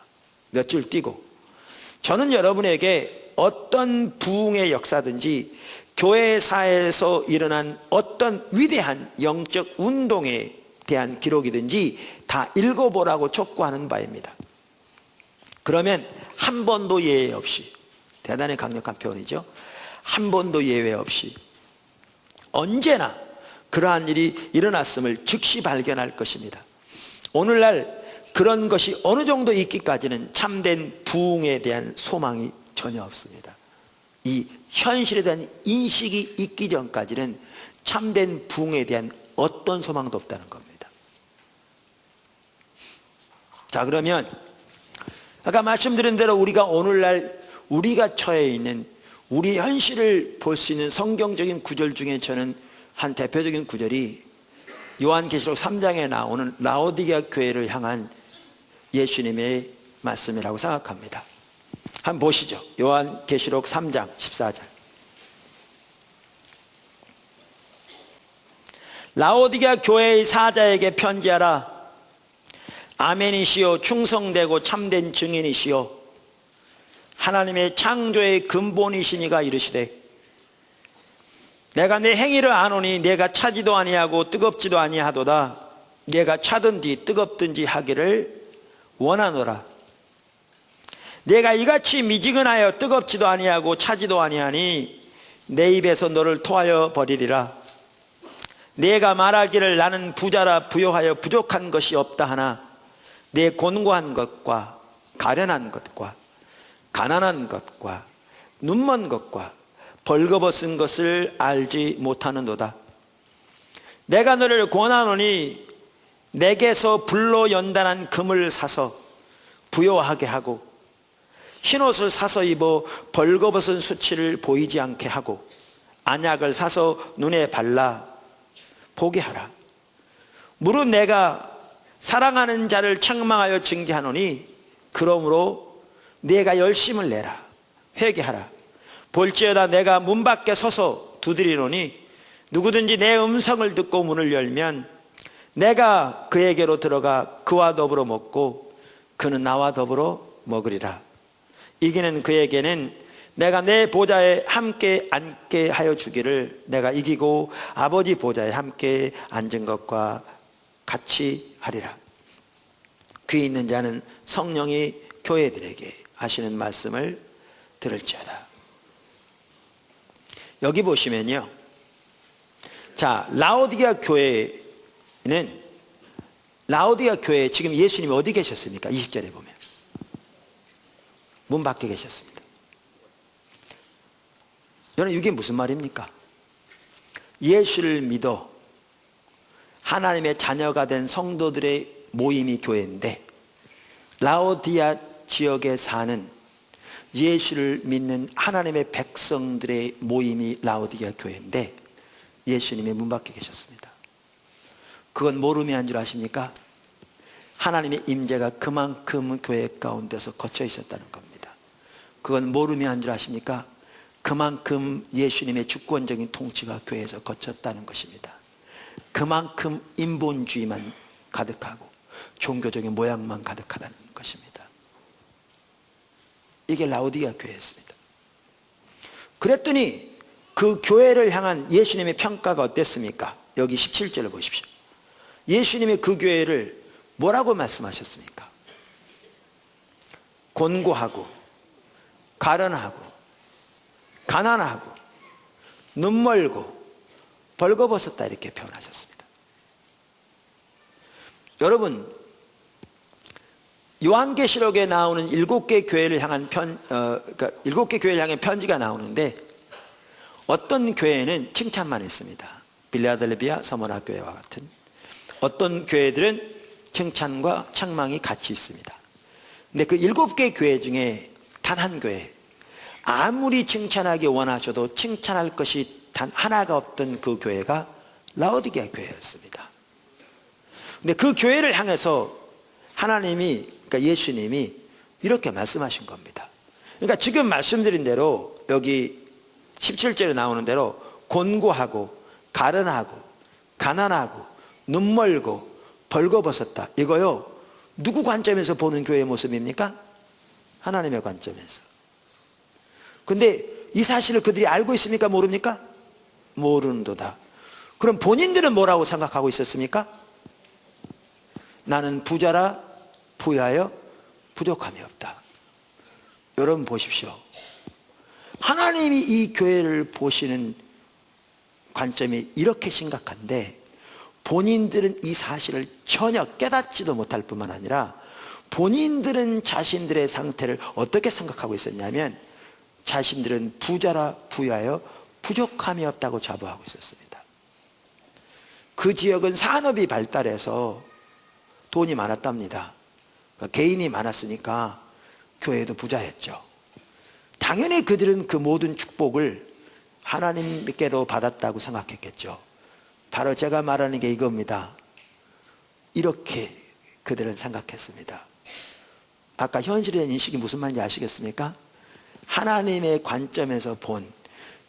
몇 줄 띄고 저는 여러분에게 어떤 부흥의 역사든지 교회사에서 일어난 어떤 위대한 영적 운동에 대한 기록이든지 다 읽어보라고 촉구하는 바입니다. 그러면 한 번도 예외 없이, 대단히 강력한 표현이죠. 한 번도 예외 없이 언제나 그러한 일이 일어났음을 즉시 발견할 것입니다. 오늘날 그런 것이 어느 정도 있기까지는 참된 부흥에 대한 소망이 전혀 없습니다. 이 현실에 대한 인식이 있기 전까지는 참된 부흥에 대한 어떤 소망도 없다는 겁니다. 자, 그러면 아까 말씀드린 대로 우리가 오늘날 우리가 처해 있는 우리 현실을 볼 수 있는 성경적인 구절 중에 저는 한 대표적인 구절이 요한계시록 3장에 나오는 라오디게아 교회를 향한 예수님의 말씀이라고 생각합니다. 한번 보시죠. 요한계시록 3장 14절. 라오디게아 교회의 사자에게 편지하라. 아멘이시요 충성되고 참된 증인이시요 하나님의 창조의 근본이시니가 이르시되 내가 내 행위를 아노니 내가 차지도 아니하고 뜨겁지도 아니하도다. 내가 차든지 뜨겁든지 하기를 원하노라. 내가 이같이 미지근하여 뜨겁지도 아니하고 차지도 아니하니 내 입에서 너를 토하여 버리리라. 내가 말하기를 나는 부자라 부요하여 부족한 것이 없다 하나 내 곤고한 것과 가련한 것과 가난한 것과 눈먼 것과 벌거벗은 것을 알지 못하는도다. 내가 너를 권하노니 내게서 불로 연단한 금을 사서 부요하게 하고 흰옷을 사서 입어 벌거벗은 수치를 보이지 않게 하고 안약을 사서 눈에 발라 보게 하라. 무릇 내가 사랑하는 자를 책망하여 징계하노니 그러므로 내가 열심을 내라. 회개하라. 볼지어다 내가 문 밖에 서서 두드리노니 누구든지 내 음성을 듣고 문을 열면 내가 그에게로 들어가 그와 더불어 먹고 그는 나와 더불어 먹으리라. 이기는 그에게는 내가 내 보좌에 함께 앉게 하여 주기를 내가 이기고 아버지 보좌에 함께 앉은 것과 같이 하리라. 귀 있는 자는 성령이 교회들에게 하시는 말씀을 들을지어다. 여기 보시면요, 자, 라오디게아 교회는 라오디게아 교회에 지금 예수님이 어디 계셨습니까? 20절에 보면 문 밖에 계셨습니다. 여러분, 이게 무슨 말입니까? 예수를 믿어 하나님의 자녀가 된 성도들의 모임이 교회인데 라오디게아 지역에 사는 예수를 믿는 하나님의 백성들의 모임이 라오디게아 교회인데 예수님의 문 밖에 계셨습니다. 그건 뭘 의미한 줄 아십니까? 하나님의 임재가 그만큼 교회 가운데서 거쳐 있었다는 겁니다. 그건 뭘 의미한 줄 아십니까? 그만큼 예수님의 주권적인 통치가 교회에서 거쳤다는 것입니다. 그만큼 인본주의만 가득하고 종교적인 모양만 가득하다는 것입니다. 이게 라오디게아 교회였습니다. 그랬더니 그 교회를 향한 예수님의 평가가 어땠습니까? 여기 17절을 보십시오. 예수님이 그 교회를 뭐라고 말씀하셨습니까? 곤고하고 가련하고 가난하고 눈멀고 벌거벗었다 이렇게 표현하셨습니다. 여러분, 요한계시록에 나오는 7개 교회를 향한 그러니까 7개 교회를 향한 편지가 나오는데 어떤 교회는 칭찬만 했습니다. 빌라델비아 서머나 교회와 같은 어떤 교회들은 칭찬과 책망이 같이 있습니다. 근데 그 7개 교회 중에 단 한 교회, 아무리 칭찬하기 원하셔도 칭찬할 것이 단 하나가 없던 그 교회가 라오디게아 교회였습니다. 근데 그 교회를 향해서 하나님이, 그러니까 예수님이 이렇게 말씀하신 겁니다. 그러니까 지금 말씀드린 대로 여기 17절에 나오는 대로 곤고하고 가련하고 가난하고 눈멀고 벌거벗었다, 이거요 누구 관점에서 보는 교회의 모습입니까? 하나님의 관점에서. 근데 이 사실을 그들이 알고 있습니까? 모릅니까? 모르는도다. 그럼 본인들은 뭐라고 생각하고 있었습니까? 나는 부자라 부유하여 부족함이 없다. 여러분 보십시오. 하나님이 이 교회를 보시는 관점이 이렇게 심각한데 본인들은 이 사실을 전혀 깨닫지도 못할 뿐만 아니라 본인들은 자신들의 상태를 어떻게 생각하고 있었냐면 자신들은 부자라 부유하여 부족함이 없다고 자부하고 있었습니다. 그 지역은 산업이 발달해서 돈이 많았답니다. 그러니까 개인이 많았으니까 교회도 부자였죠. 당연히 그들은 그 모든 축복을 하나님께로 받았다고 생각했겠죠. 바로 제가 말하는 게 이겁니다. 이렇게 그들은 생각했습니다. 아까 현실에 대한 인식이 무슨 말인지 아시겠습니까? 하나님의 관점에서 본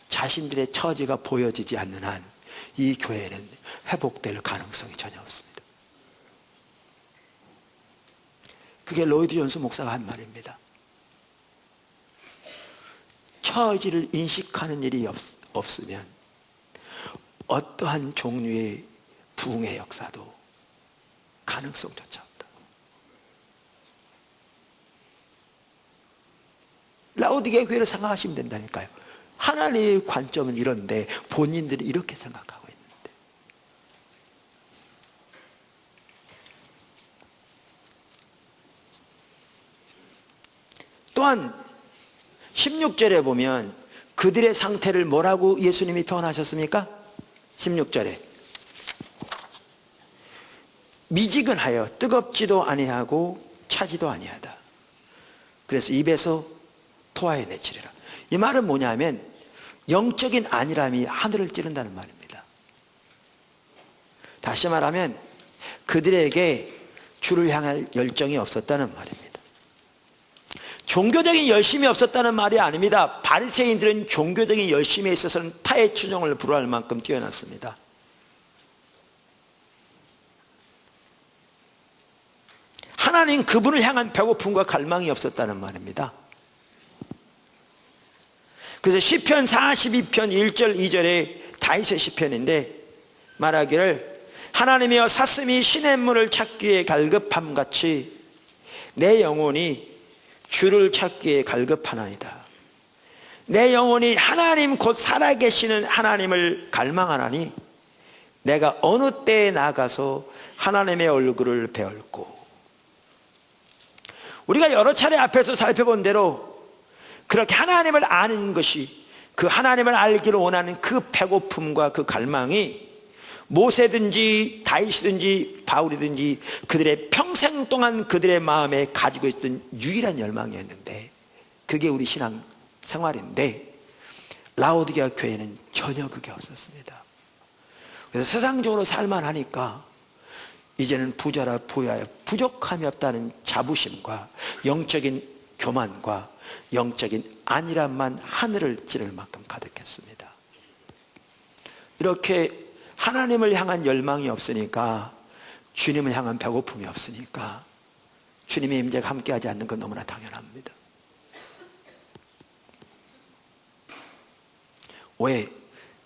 자신들의 처지가 보여지지 않는 한 이 교회는 회복될 가능성이 전혀 없습니다. 그게 로이드 존스 목사가 한 말입니다. 처지를 인식하는 일이 없으면 어떠한 종류의 부흥의 역사도 가능성조차 없다. 라오디게아 교회를 생각하시면 된다니까요. 하나님의 관점은 이런데 본인들이 이렇게 생각하고 있는데, 또한 16절에 보면 그들의 상태를 뭐라고 예수님이 표현하셨습니까? 16절에 미지근하여 뜨겁지도 아니하고 차지도 아니하다. 그래서 입에서 토하여내치리라. 이 말은 뭐냐면 영적인 안일함이 하늘을 찌른다는 말입니다. 다시 말하면 그들에게 주를 향할 열정이 없었다는 말입니다. 종교적인 열심이 없었다는 말이 아닙니다. 바리새인들은 종교적인 열심에 있어서는 타의 추종을 불허할 만큼 뛰어났습니다. 하나님 그분을 향한 배고픔과 갈망이 없었다는 말입니다. 그래서 시편 42편 1절 2절에 다윗의 시편인데 말하기를 하나님이여 사슴이 시냇물을 찾기에 갈급함같이 내 영혼이 주를 찾기에 갈급하나이다. 내 영혼이 하나님 곧 살아계시는 하나님을 갈망하나니 내가 어느 때에 나가서 하나님의 얼굴을 배울고. 우리가 여러 차례 앞에서 살펴본 대로 그렇게 하나님을 아는 것이, 그 하나님을 알기를 원하는 그 배고픔과 그 갈망이 모세든지 다윗이든지 바울이든지 그들의 평생 동안 그들의 마음에 가지고 있던 유일한 열망이었는데, 그게 우리 신앙 생활인데 라오디게아 교회는 전혀 그게 없었습니다. 그래서 세상적으로 살만하니까 이제는 부자라 부유하여 부족함이 없다는 자부심과 영적인 교만과 영적인 안일함만 하늘을 찌를 만큼 가득했습니다. 이렇게 하나님을 향한 열망이 없으니까, 주님을 향한 배고픔이 없으니까 주님의 임재가 함께하지 않는 건 너무나 당연합니다. 왜?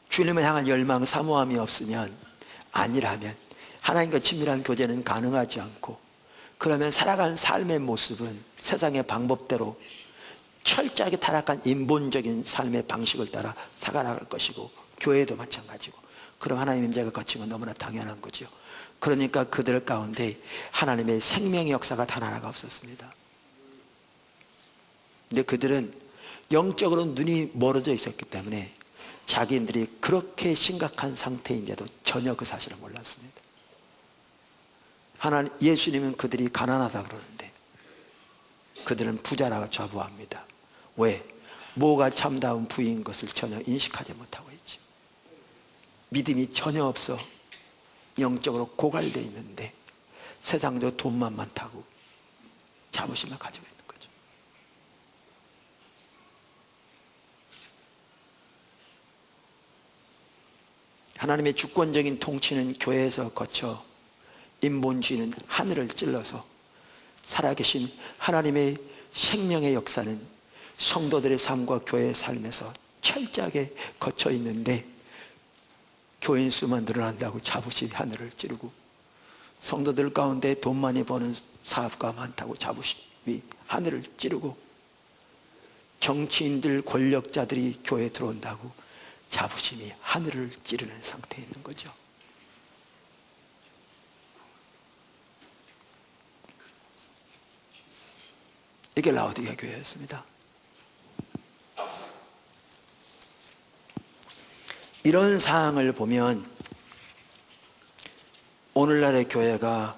주님을 향한 열망, 사모함이 없으면, 안일하면 하나님과 친밀한 교제는 가능하지 않고, 그러면 살아가는 삶의 모습은 세상의 방법대로 철저하게 타락한 인본적인 삶의 방식을 따라 살아나갈 것이고, 교회도 마찬가지고, 그럼 하나님의 임재가 거친 건 너무나 당연한 거죠. 그러니까 그들 가운데 하나님의 생명의 역사가 단 하나가 없었습니다. 근데 그들은 영적으로 눈이 멀어져 있었기 때문에 자기들이 그렇게 심각한 상태인데도 전혀 그 사실을 몰랐습니다. 예수님은 그들이 가난하다 그러는데 그들은 부자라고 자부합니다. 왜? 뭐가 참다운 부인 것을 전혀 인식하지 못하고 있지. 믿음이 전혀 없어 영적으로 고갈되어 있는데 세상적으로 돈만 많다고 자부심을 가지고 있는 거죠. 하나님의 주권적인 통치는 교회에서 거쳐 인본주의는 하늘을 찔러서 살아계신 하나님의 생명의 역사는 성도들의 삶과 교회의 삶에서 철저하게 거쳐 있는데 교인 수만 늘어난다고 자부심이 하늘을 찌르고, 성도들 가운데 돈 많이 버는 사업가 많다고 자부심이 하늘을 찌르고, 정치인들 권력자들이 교회에 들어온다고 자부심이 하늘을 찌르는 상태에 있는 거죠. 이게 라오디게아 교회였습니다. 이런 상황을 보면 오늘날의 교회가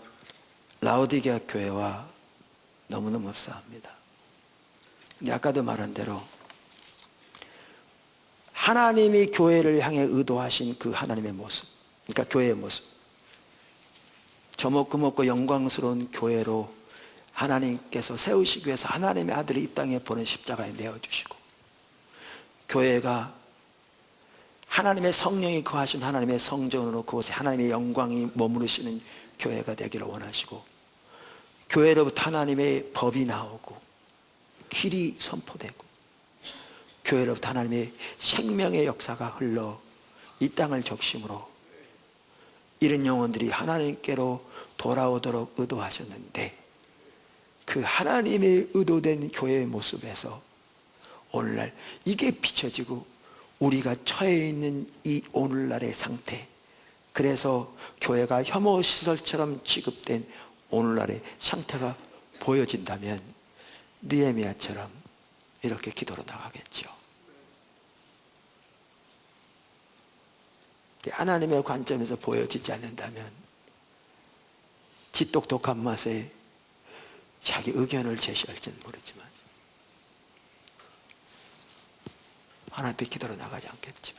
라오디게아 교회와 너무너무 흡사합니다. 근데 아까도 말한 대로 하나님이 교회를 향해 의도하신 그 하나님의 모습, 그러니까 교회의 모습, 저먹고 영광스러운 교회로 하나님께서 세우시기 위해서 하나님의 아들을 이 땅에 보낸 십자가에 내어주시고, 교회가 하나님의 성령이 거하신 하나님의 성전으로 그곳에 하나님의 영광이 머무르시는 교회가 되기를 원하시고, 교회로부터 하나님의 법이 나오고 길이 선포되고, 교회로부터 하나님의 생명의 역사가 흘러 이 땅을 적심으로 이런 영혼들이 하나님께로 돌아오도록 의도하셨는데, 그 하나님의 의도된 교회의 모습에서 오늘날 이게 비춰지고 우리가 처해 있는 이 오늘날의 상태, 그래서 교회가 혐오시설처럼 취급된 오늘날의 상태가 보여진다면 느헤미야처럼 이렇게 기도로 나가겠죠. 하나님의 관점에서 보여지지 않는다면 지똑똑한 맛에 자기 의견을 제시할지는 모르지만 하나님 앞에 기도로 나가지 않겠죠.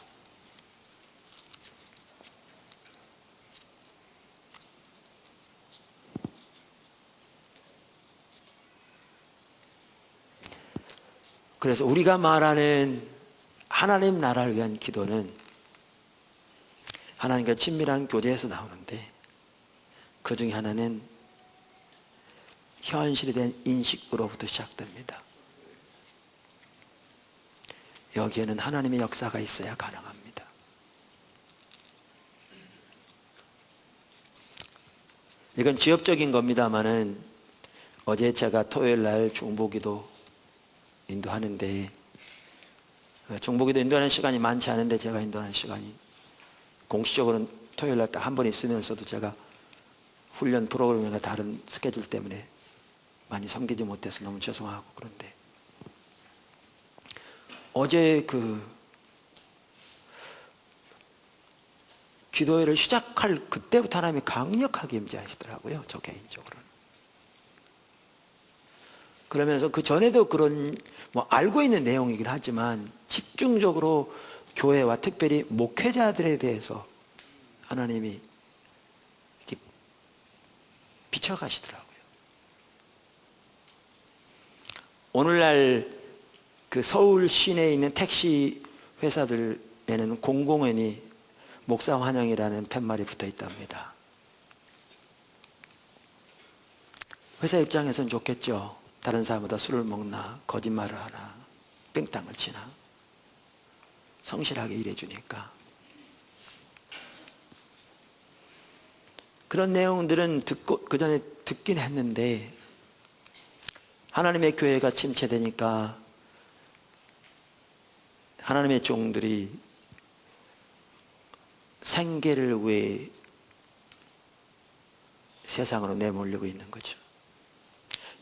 그래서 우리가 말하는 하나님 나라를 위한 기도는 하나님과 친밀한 교제에서 나오는데, 그 중에 하나는 현실에 대한 인식으로부터 시작됩니다. 여기에는 하나님의 역사가 있어야 가능합니다. 이건 지엽적인 겁니다만은, 어제 제가 토요일 날 중보기도 인도하는데, 중보기도 인도하는 시간이 많지 않은데 제가 인도하는 시간이 공식적으로는 토요일 날 딱 한 번 있으면서도 제가 훈련 프로그램이나 다른 스케줄 때문에 많이 섬기지 못해서 너무 죄송하고, 그런데 어제 기도회를 시작할 그때부터 하나님이 강력하게 임재하시더라고요, 저 개인적으로는. 그러면서 그 전에도 그런 알고 있는 내용이긴 하지만 집중적으로 교회와 특별히 목회자들에 대해서 하나님이 이렇게 비춰가시더라고요. 오늘날 그 서울 시내에 있는 택시 회사들에는 공공연히 목사 환영이라는 팻말이 붙어 있답니다. 회사 입장에서는 좋겠죠. 다른 사람보다 술을 먹나, 거짓말을 하나, 뺑땅을 치나 성실하게 일해주니까. 그런 내용들은 그 전에 듣긴 했는데, 하나님의 교회가 침체되니까 하나님의 종들이 생계를 위해 세상으로 내몰리고 있는 거죠.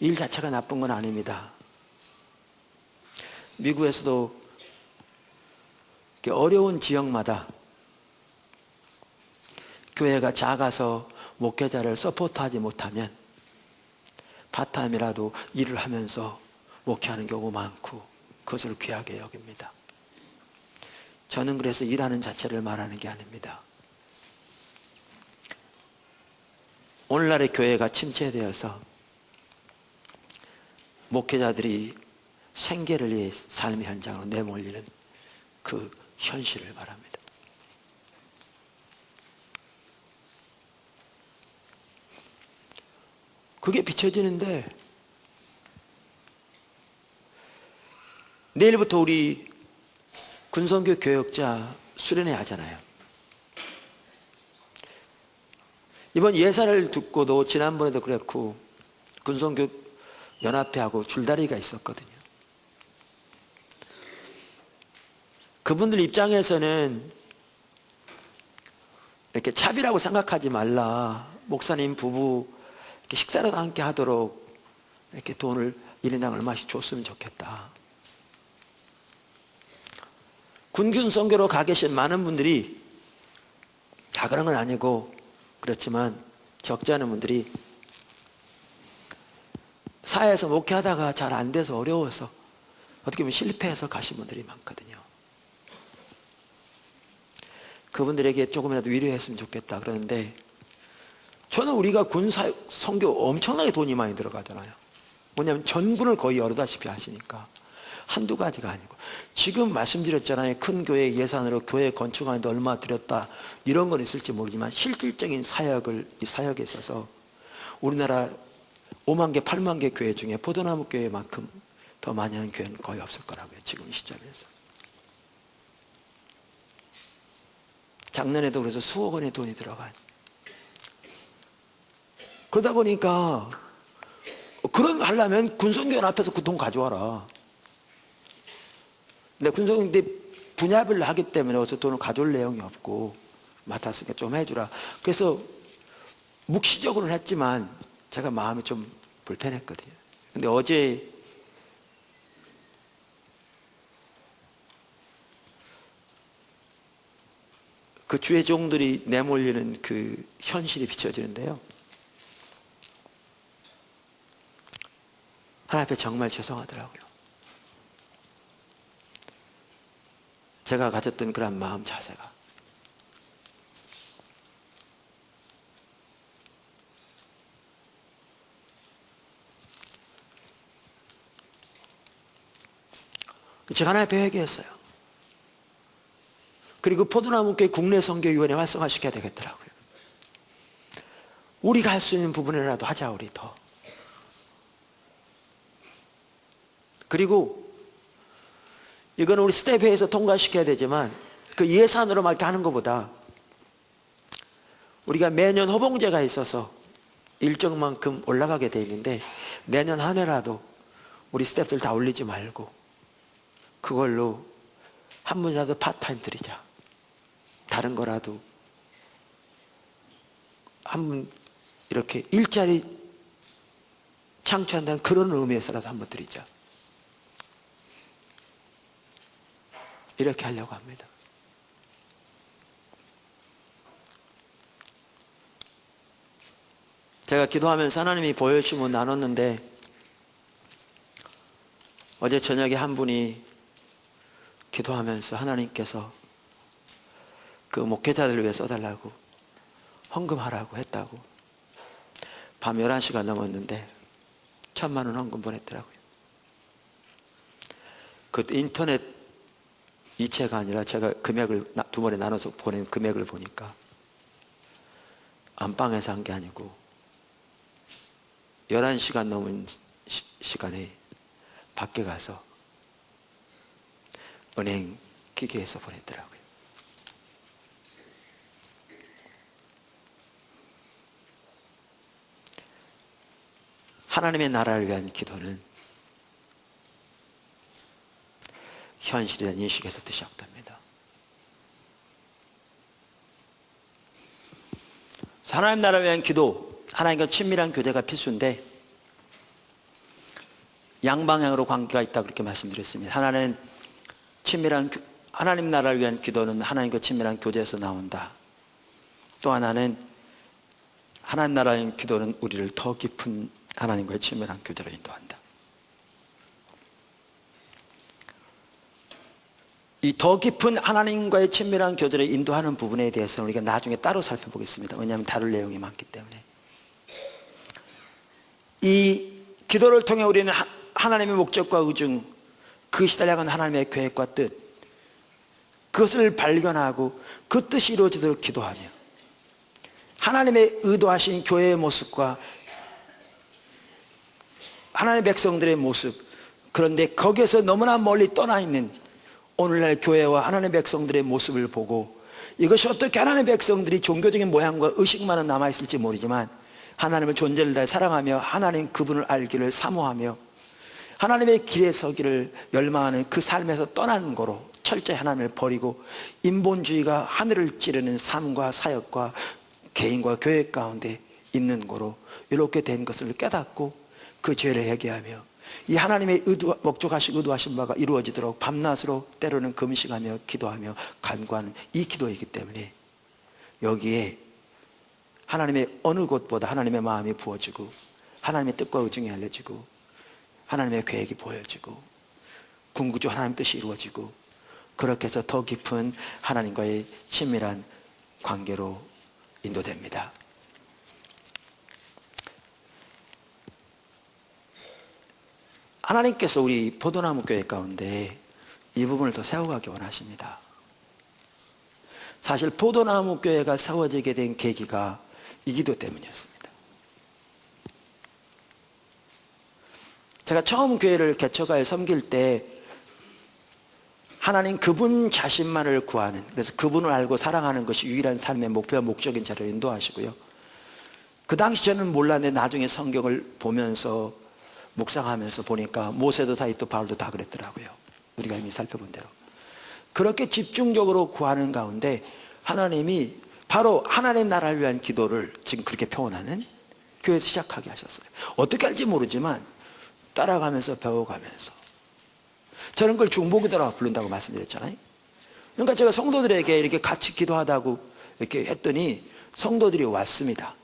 일 자체가 나쁜 건 아닙니다. 미국에서도 어려운 지역마다 교회가 작아서 목회자를 서포트하지 못하면 파타임이라도 일을 하면서 목회하는 경우가 많고, 그것을 귀하게 여깁니다. 저는 그래서 일하는 자체를 말하는 게 아닙니다. 오늘날의 교회가 침체되어서 목회자들이 생계를 위해 삶의 현장으로 내몰리는 그 현실을 말합니다. 그게 비춰지는데, 내일부터 우리 군선교 교역자 수련회 하잖아요. 이번 예사를 듣고도 지난번에도 그랬고 군선교 연합회하고 줄다리가 있었거든요. 그분들 입장에서는 이렇게 차비라고 생각하지 말라. 목사님 부부 이렇게 식사라도 함께 하도록 이렇게 돈을 1인당 얼마씩 줬으면 좋겠다. 군균 선교로 가 계신 많은 분들이 다 그런 건 아니고, 그렇지만 적지 않은 분들이 사회에서 목회하다가 잘 안 돼서 어려워서 어떻게 보면 실패해서 가신 분들이 많거든요. 그분들에게 조금이라도 위로했으면 좋겠다 그러는데, 저는 우리가 군 선교 엄청나게 돈이 많이 들어가잖아요. 뭐냐면 전군을 거의 여러다시피 하시니까. 한두 가지가 아니고, 지금 말씀드렸잖아요. 큰 교회 예산으로 교회 건축하는데 얼마 들였다, 이런 건 있을지 모르지만 실질적인 사역을, 이 사역에 있어서 우리나라 5만 개 8만 개 교회 중에 포도나무 교회만큼 더 많이 하는 교회는 거의 없을 거라고요, 지금 이 시점에서. 작년에도 그래서 수억 원의 돈이 들어간. 그러다 보니까 그런 거 하려면 군선교원 앞에서 그 돈 가져와라. 근데 군선교원인데 분야별로 하기 때문에 어서 돈을 가져올 내용이 없고, 맡았으니까 좀 해주라. 그래서 묵시적으로는 했지만 제가 마음이 좀 불편했거든요. 근데 어제 그 주의 종들이 내몰리는 그 현실이 비춰지는데요, 하나님 앞에 정말 죄송하더라고요. 제가 가졌던 그런 마음 자세가. 제가 하나님 앞에 회개했어요. 그리고 포도나무교회 국내 선교위원회 활성화시켜야 되겠더라고요. 우리가 할 수 있는 부분이라도 하자, 우리 더. 그리고 이거는 우리 스텝회에서 통과시켜야 되지만, 그 예산으로만 이렇게 하는 것보다 우리가 매년 호봉제가 있어서 일정만큼 올라가게 돼 있는데, 내년 한 해라도 우리 스텝들 다 올리지 말고 그걸로 한 분이라도 파트타임 드리자. 다른 거라도 한 분 이렇게 일자리 창출한다는 그런 의미에서라도 한번 드리자. 이렇게 하려고 합니다. 제가 기도하면서 하나님이 보여주면 나눴는데, 어제 저녁에 한 분이 기도하면서 하나님께서 그 목회자들을 위해 써달라고 헌금하라고 했다고, 밤 11시가 넘었는데 1,000만 원 헌금 보냈더라고요. 그 인터넷 이체가 아니라 제가 금액을 두 번에 나눠서 보낸 금액을 보니까 안방에서 한 게 아니고 11시간 넘은 시간에 밖에 가서 은행 기계에서 보냈더라고요. 하나님의 나라를 위한 기도는 현실이라는 인식에서부터 시작됩니다. 하나님 나라를 위한 기도, 하나님과 친밀한 교제가 필수인데 양방향으로 관계가 있다고 그렇게 말씀드렸습니다. 하나는 하나님 나라를 위한 기도는 하나님과 친밀한 교제에서 나온다. 또 하나는 하나님 나라를 위한 기도는 우리를 더 깊은 하나님과의 친밀한 교제로 인도한다. 이 더 깊은 하나님과의 친밀한 교제를 인도하는 부분에 대해서는 우리가 나중에 따로 살펴보겠습니다. 왜냐하면 다룰 내용이 많기 때문에. 이 기도를 통해 우리는 하나님의 목적과 의중, 그 시달려가는 하나님의 계획과 뜻, 그것을 발견하고 그 뜻이 이루어지도록 기도하며, 하나님의 의도하신 교회의 모습과 하나님의 백성들의 모습, 그런데 거기에서 너무나 멀리 떠나 있는 오늘날 교회와 하나님의 백성들의 모습을 보고, 이것이 어떻게 하나님의 백성들이 종교적인 모양과 의식만은 남아있을지 모르지만 하나님의 존재를 다해 사랑하며 하나님 그분을 알기를 사모하며 하나님의 길에 서기를 열망하는 그 삶에서 떠나는 거로 철저히 하나님을 버리고 인본주의가 하늘을 찌르는 삶과 사역과 개인과 교회 가운데 있는 거로 이렇게 된 것을 깨닫고 그 죄를 회개하며 이 하나님의 목적하신 바가 이루어지도록 밤낮으로 때로는 금식하며 기도하며 간구하는 이 기도이기 때문에 여기에 하나님의 어느 곳보다 하나님의 마음이 부어지고 하나님의 뜻과 의중이 알려지고 하나님의 계획이 보여지고 궁극적 하나님의 뜻이 이루어지고 그렇게 해서 더 깊은 하나님과의 친밀한 관계로 인도됩니다. 하나님께서 우리 포도나무 교회 가운데 이 부분을 더 세워가기 원하십니다. 사실 포도나무 교회가 세워지게 된 계기가 이 기도 때문이었습니다. 제가 처음 교회를 개척하여 섬길 때 하나님 그분 자신만을 구하는, 그래서 그분을 알고 사랑하는 것이 유일한 삶의 목표와 목적인 자를 인도하시고요. 그 당시 저는 몰랐는데 나중에 성경을 보면서 묵상하면서 보니까 모세도 다윗도 바울도 다 그랬더라고요. 우리가 이미 살펴본 대로 그렇게 집중적으로 구하는 가운데 하나님이 바로 하나님 나라를 위한 기도를 지금 그렇게 표현하는 교회에서 시작하게 하셨어요. 어떻게 할지 모르지만 따라가면서 배워가면서 저는 그걸 중보기도라고 부른다고 말씀드렸잖아요. 그러니까 제가 성도들에게 이렇게 같이 기도하다고 이렇게 했더니 성도들이 왔습니다.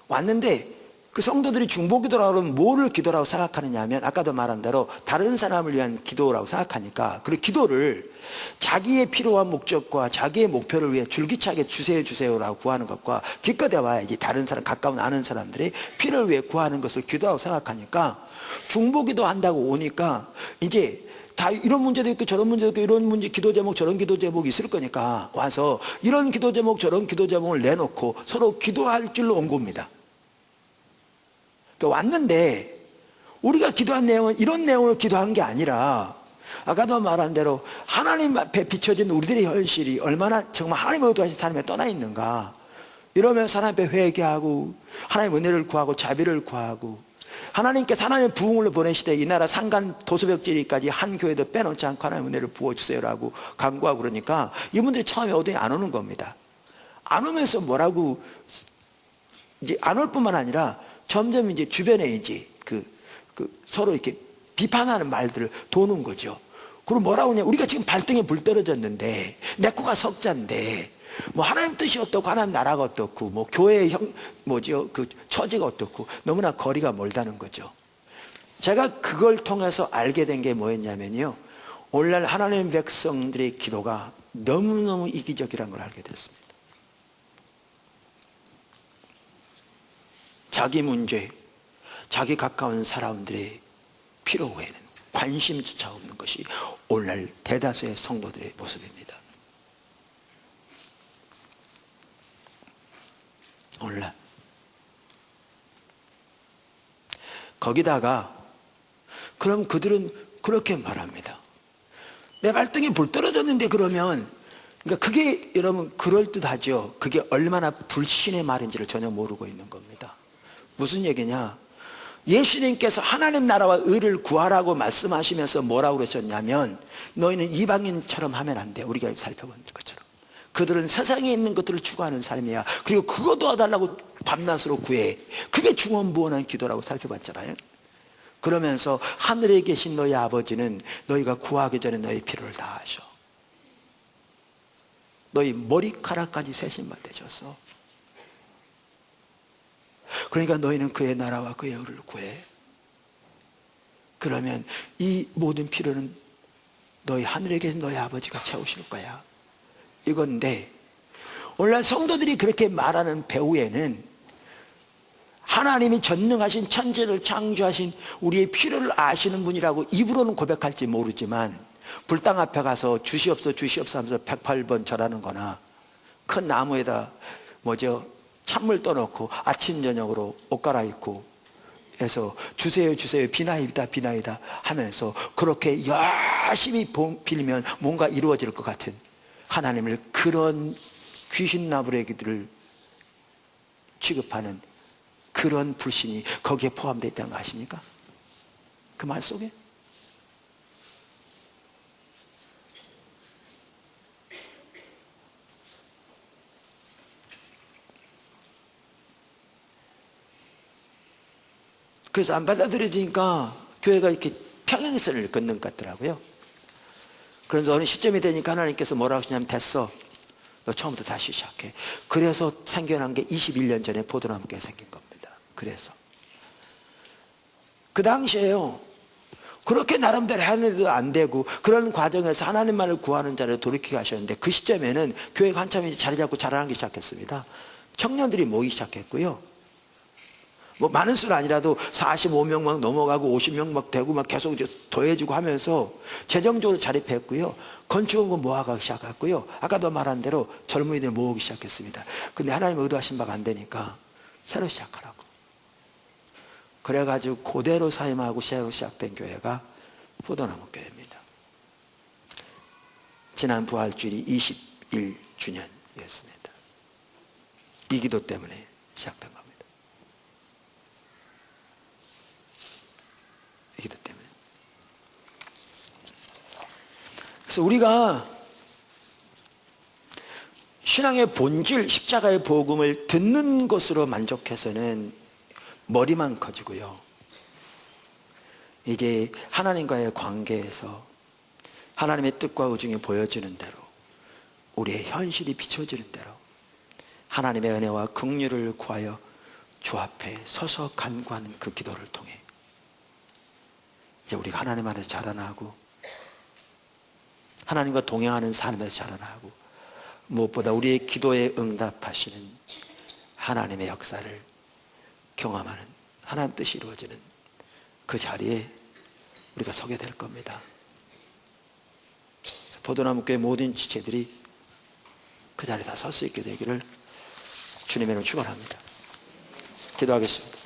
왔는데 그 성도들이 중보기도라고 하면 뭐를 기도라고 생각하느냐 하면 아까도 말한 대로 다른 사람을 위한 기도라고 생각하니까 그 기도를 자기의 필요와 목적과 자기의 목표를 위해 줄기차게 주세요라고 구하는 것과 기껏해 봐야 이제 다른 사람, 가까운 아는 사람들의 필요를 위해 구하는 것을 기도라고 생각하니까 중보기도 한다고 오니까 이제 다 이런 문제도 있고 저런 문제도 있고 이런 문제 기도 제목 저런 기도 제목이 있을 거니까 와서 이런 기도 제목 저런 기도 제목을 내놓고 서로 기도할 줄로 온 겁니다. 왔는데 우리가 기도한 내용은 이런 내용을 기도한 게 아니라 아까도 말한 대로 하나님 앞에 비춰진 우리들의 현실이 얼마나 정말 하나님의 의도하신 삶에 떠나 있는가 이러면서 하나님 앞에 회개하고 하나님의 은혜를 구하고 자비를 구하고 하나님께서 하나님의 부흥을 보내시되 이 나라 산간 도서벽지리까지 한 교회도 빼놓지 않고 하나님의 은혜를 부어주세요라고 간구하고 그러니까 이분들이 처음에 어디 안 오는 겁니다. 안 오면서 뭐라고 이제 안 올 뿐만 아니라 점점 이제 주변에 이제 서로 이렇게 비판하는 말들을 도는 거죠. 그리고 뭐라고 하냐, 우리가 지금 발등에 불 떨어졌는데 내 코가 석자인데 뭐 하나님 뜻이 어떻고 하나님 나라가 어떻고 뭐 교회의 그 처지가 어떻고 너무나 거리가 멀다는 거죠. 제가 그걸 통해서 알게 된 게 뭐였냐면요, 오늘날 하나님 백성들의 기도가 너무너무 이기적이라는 걸 알게 됐습니다. 자기 문제, 자기 가까운 사람들의 필요 외에는 관심조차 없는 것이 오늘날 대다수의 성도들의 모습입니다. 오늘날 거기다가 그럼 그들은 그렇게 말합니다. 내 발등에 불 떨어졌는데 그러면 그러니까 그게 여러분 그럴듯하죠. 그게 얼마나 불신의 말인지를 전혀 모르고 있는 겁니다. 무슨 얘기냐, 예수님께서 하나님 나라와 의를 구하라고 말씀하시면서 뭐라고 그러셨냐면 너희는 이방인처럼 하면 안 돼. 우리가 살펴본 것처럼 그들은 세상에 있는 것들을 추구하는 삶이야. 그리고 그거 도와달라고 밤낮으로 구해. 그게 중언부언한 기도라고 살펴봤잖아요. 그러면서 하늘에 계신 너희 아버지는 너희가 구하기 전에 너희 필요를 다 아셔. 너희 머리카락까지 세신 바 되셨어. 그러니까 너희는 그의 나라와 그의 의를 구해. 그러면 이 모든 필요는 너희 하늘에 계신 너희 아버지가 채우실 거야. 이건데 오늘날 성도들이 그렇게 말하는 배후에는 하나님이 전능하신 천지를 창조하신 우리의 필요를 아시는 분이라고 입으로는 고백할지 모르지만 불당 앞에 가서 주시옵소서 주시옵소서 하면서 108번 절하는 거나 큰 나무에다 찬물 떠놓고 아침 저녁으로 옷 갈아입고 해서 주세요 주세요 비나이다 비나이다 하면서 그렇게 열심히 빌면 뭔가 이루어질 것 같은 하나님을 그런 귀신 나부레기들을 취급하는 그런 불신이 거기에 포함되어 있다는 거 아십니까? 그 말 속에 그래서 안 받아들여지니까 교회가 이렇게 평행선을 걷는 것 같더라고요. 그런데 어느 시점이 되니까 하나님께서 뭐라고 하시냐면, 됐어, 너 처음부터 다시 시작해. 그래서 생겨난 게 21년 전에 포도나무교회 생긴 겁니다. 그래서 그 당시에요, 그렇게 나름대로 하는데도 안 되고, 그런 과정에서 하나님만을 구하는 자를 돌이키게 하셨는데, 그 시점에는 교회가 한참 이제 자리 잡고 자라나기 시작했습니다. 청년들이 모이기 시작했고요. 뭐 많은 수는 아니라도 45명 막 넘어가고 50명 막 되고 막 계속 이제 더해지고 하면서 재정적으로 자립했고요. 건축원금 모아가기 시작했고요. 아까도 말한 대로 젊은이들 모으기 시작했습니다. 근데 하나님 의도하신 바가 안 되니까 새로 시작하라고. 그래가지고 그대로 사임하고 새로 시작된 교회가 포도나무 교회입니다. 지난 부활주일이 21주년이었습니다. 이 기도 때문에 시작된 겁니다. 이 기도 때문에. 그래서 우리가 신앙의 본질, 십자가의 복음을 듣는 것으로 만족해서는 머리만 커지고요, 이제 하나님과의 관계에서 하나님의 뜻과 의중이 보여지는 대로, 우리의 현실이 비춰지는 대로 하나님의 은혜와 긍휼을 구하여 주 앞에 서서 간구하는 그 기도를 통해 이제 우리가 하나님 안에서 자라나고, 하나님과 동행하는 삶에서 자라나고, 무엇보다 우리의 기도에 응답하시는 하나님의 역사를 경험하는, 하나님 뜻이 이루어지는 그 자리에 우리가 서게 될 겁니다. 포도나무 교회 모든 지체들이 그 자리에 다 설 수 있게 되기를 주님의 이름으로 축원합니다. 기도하겠습니다.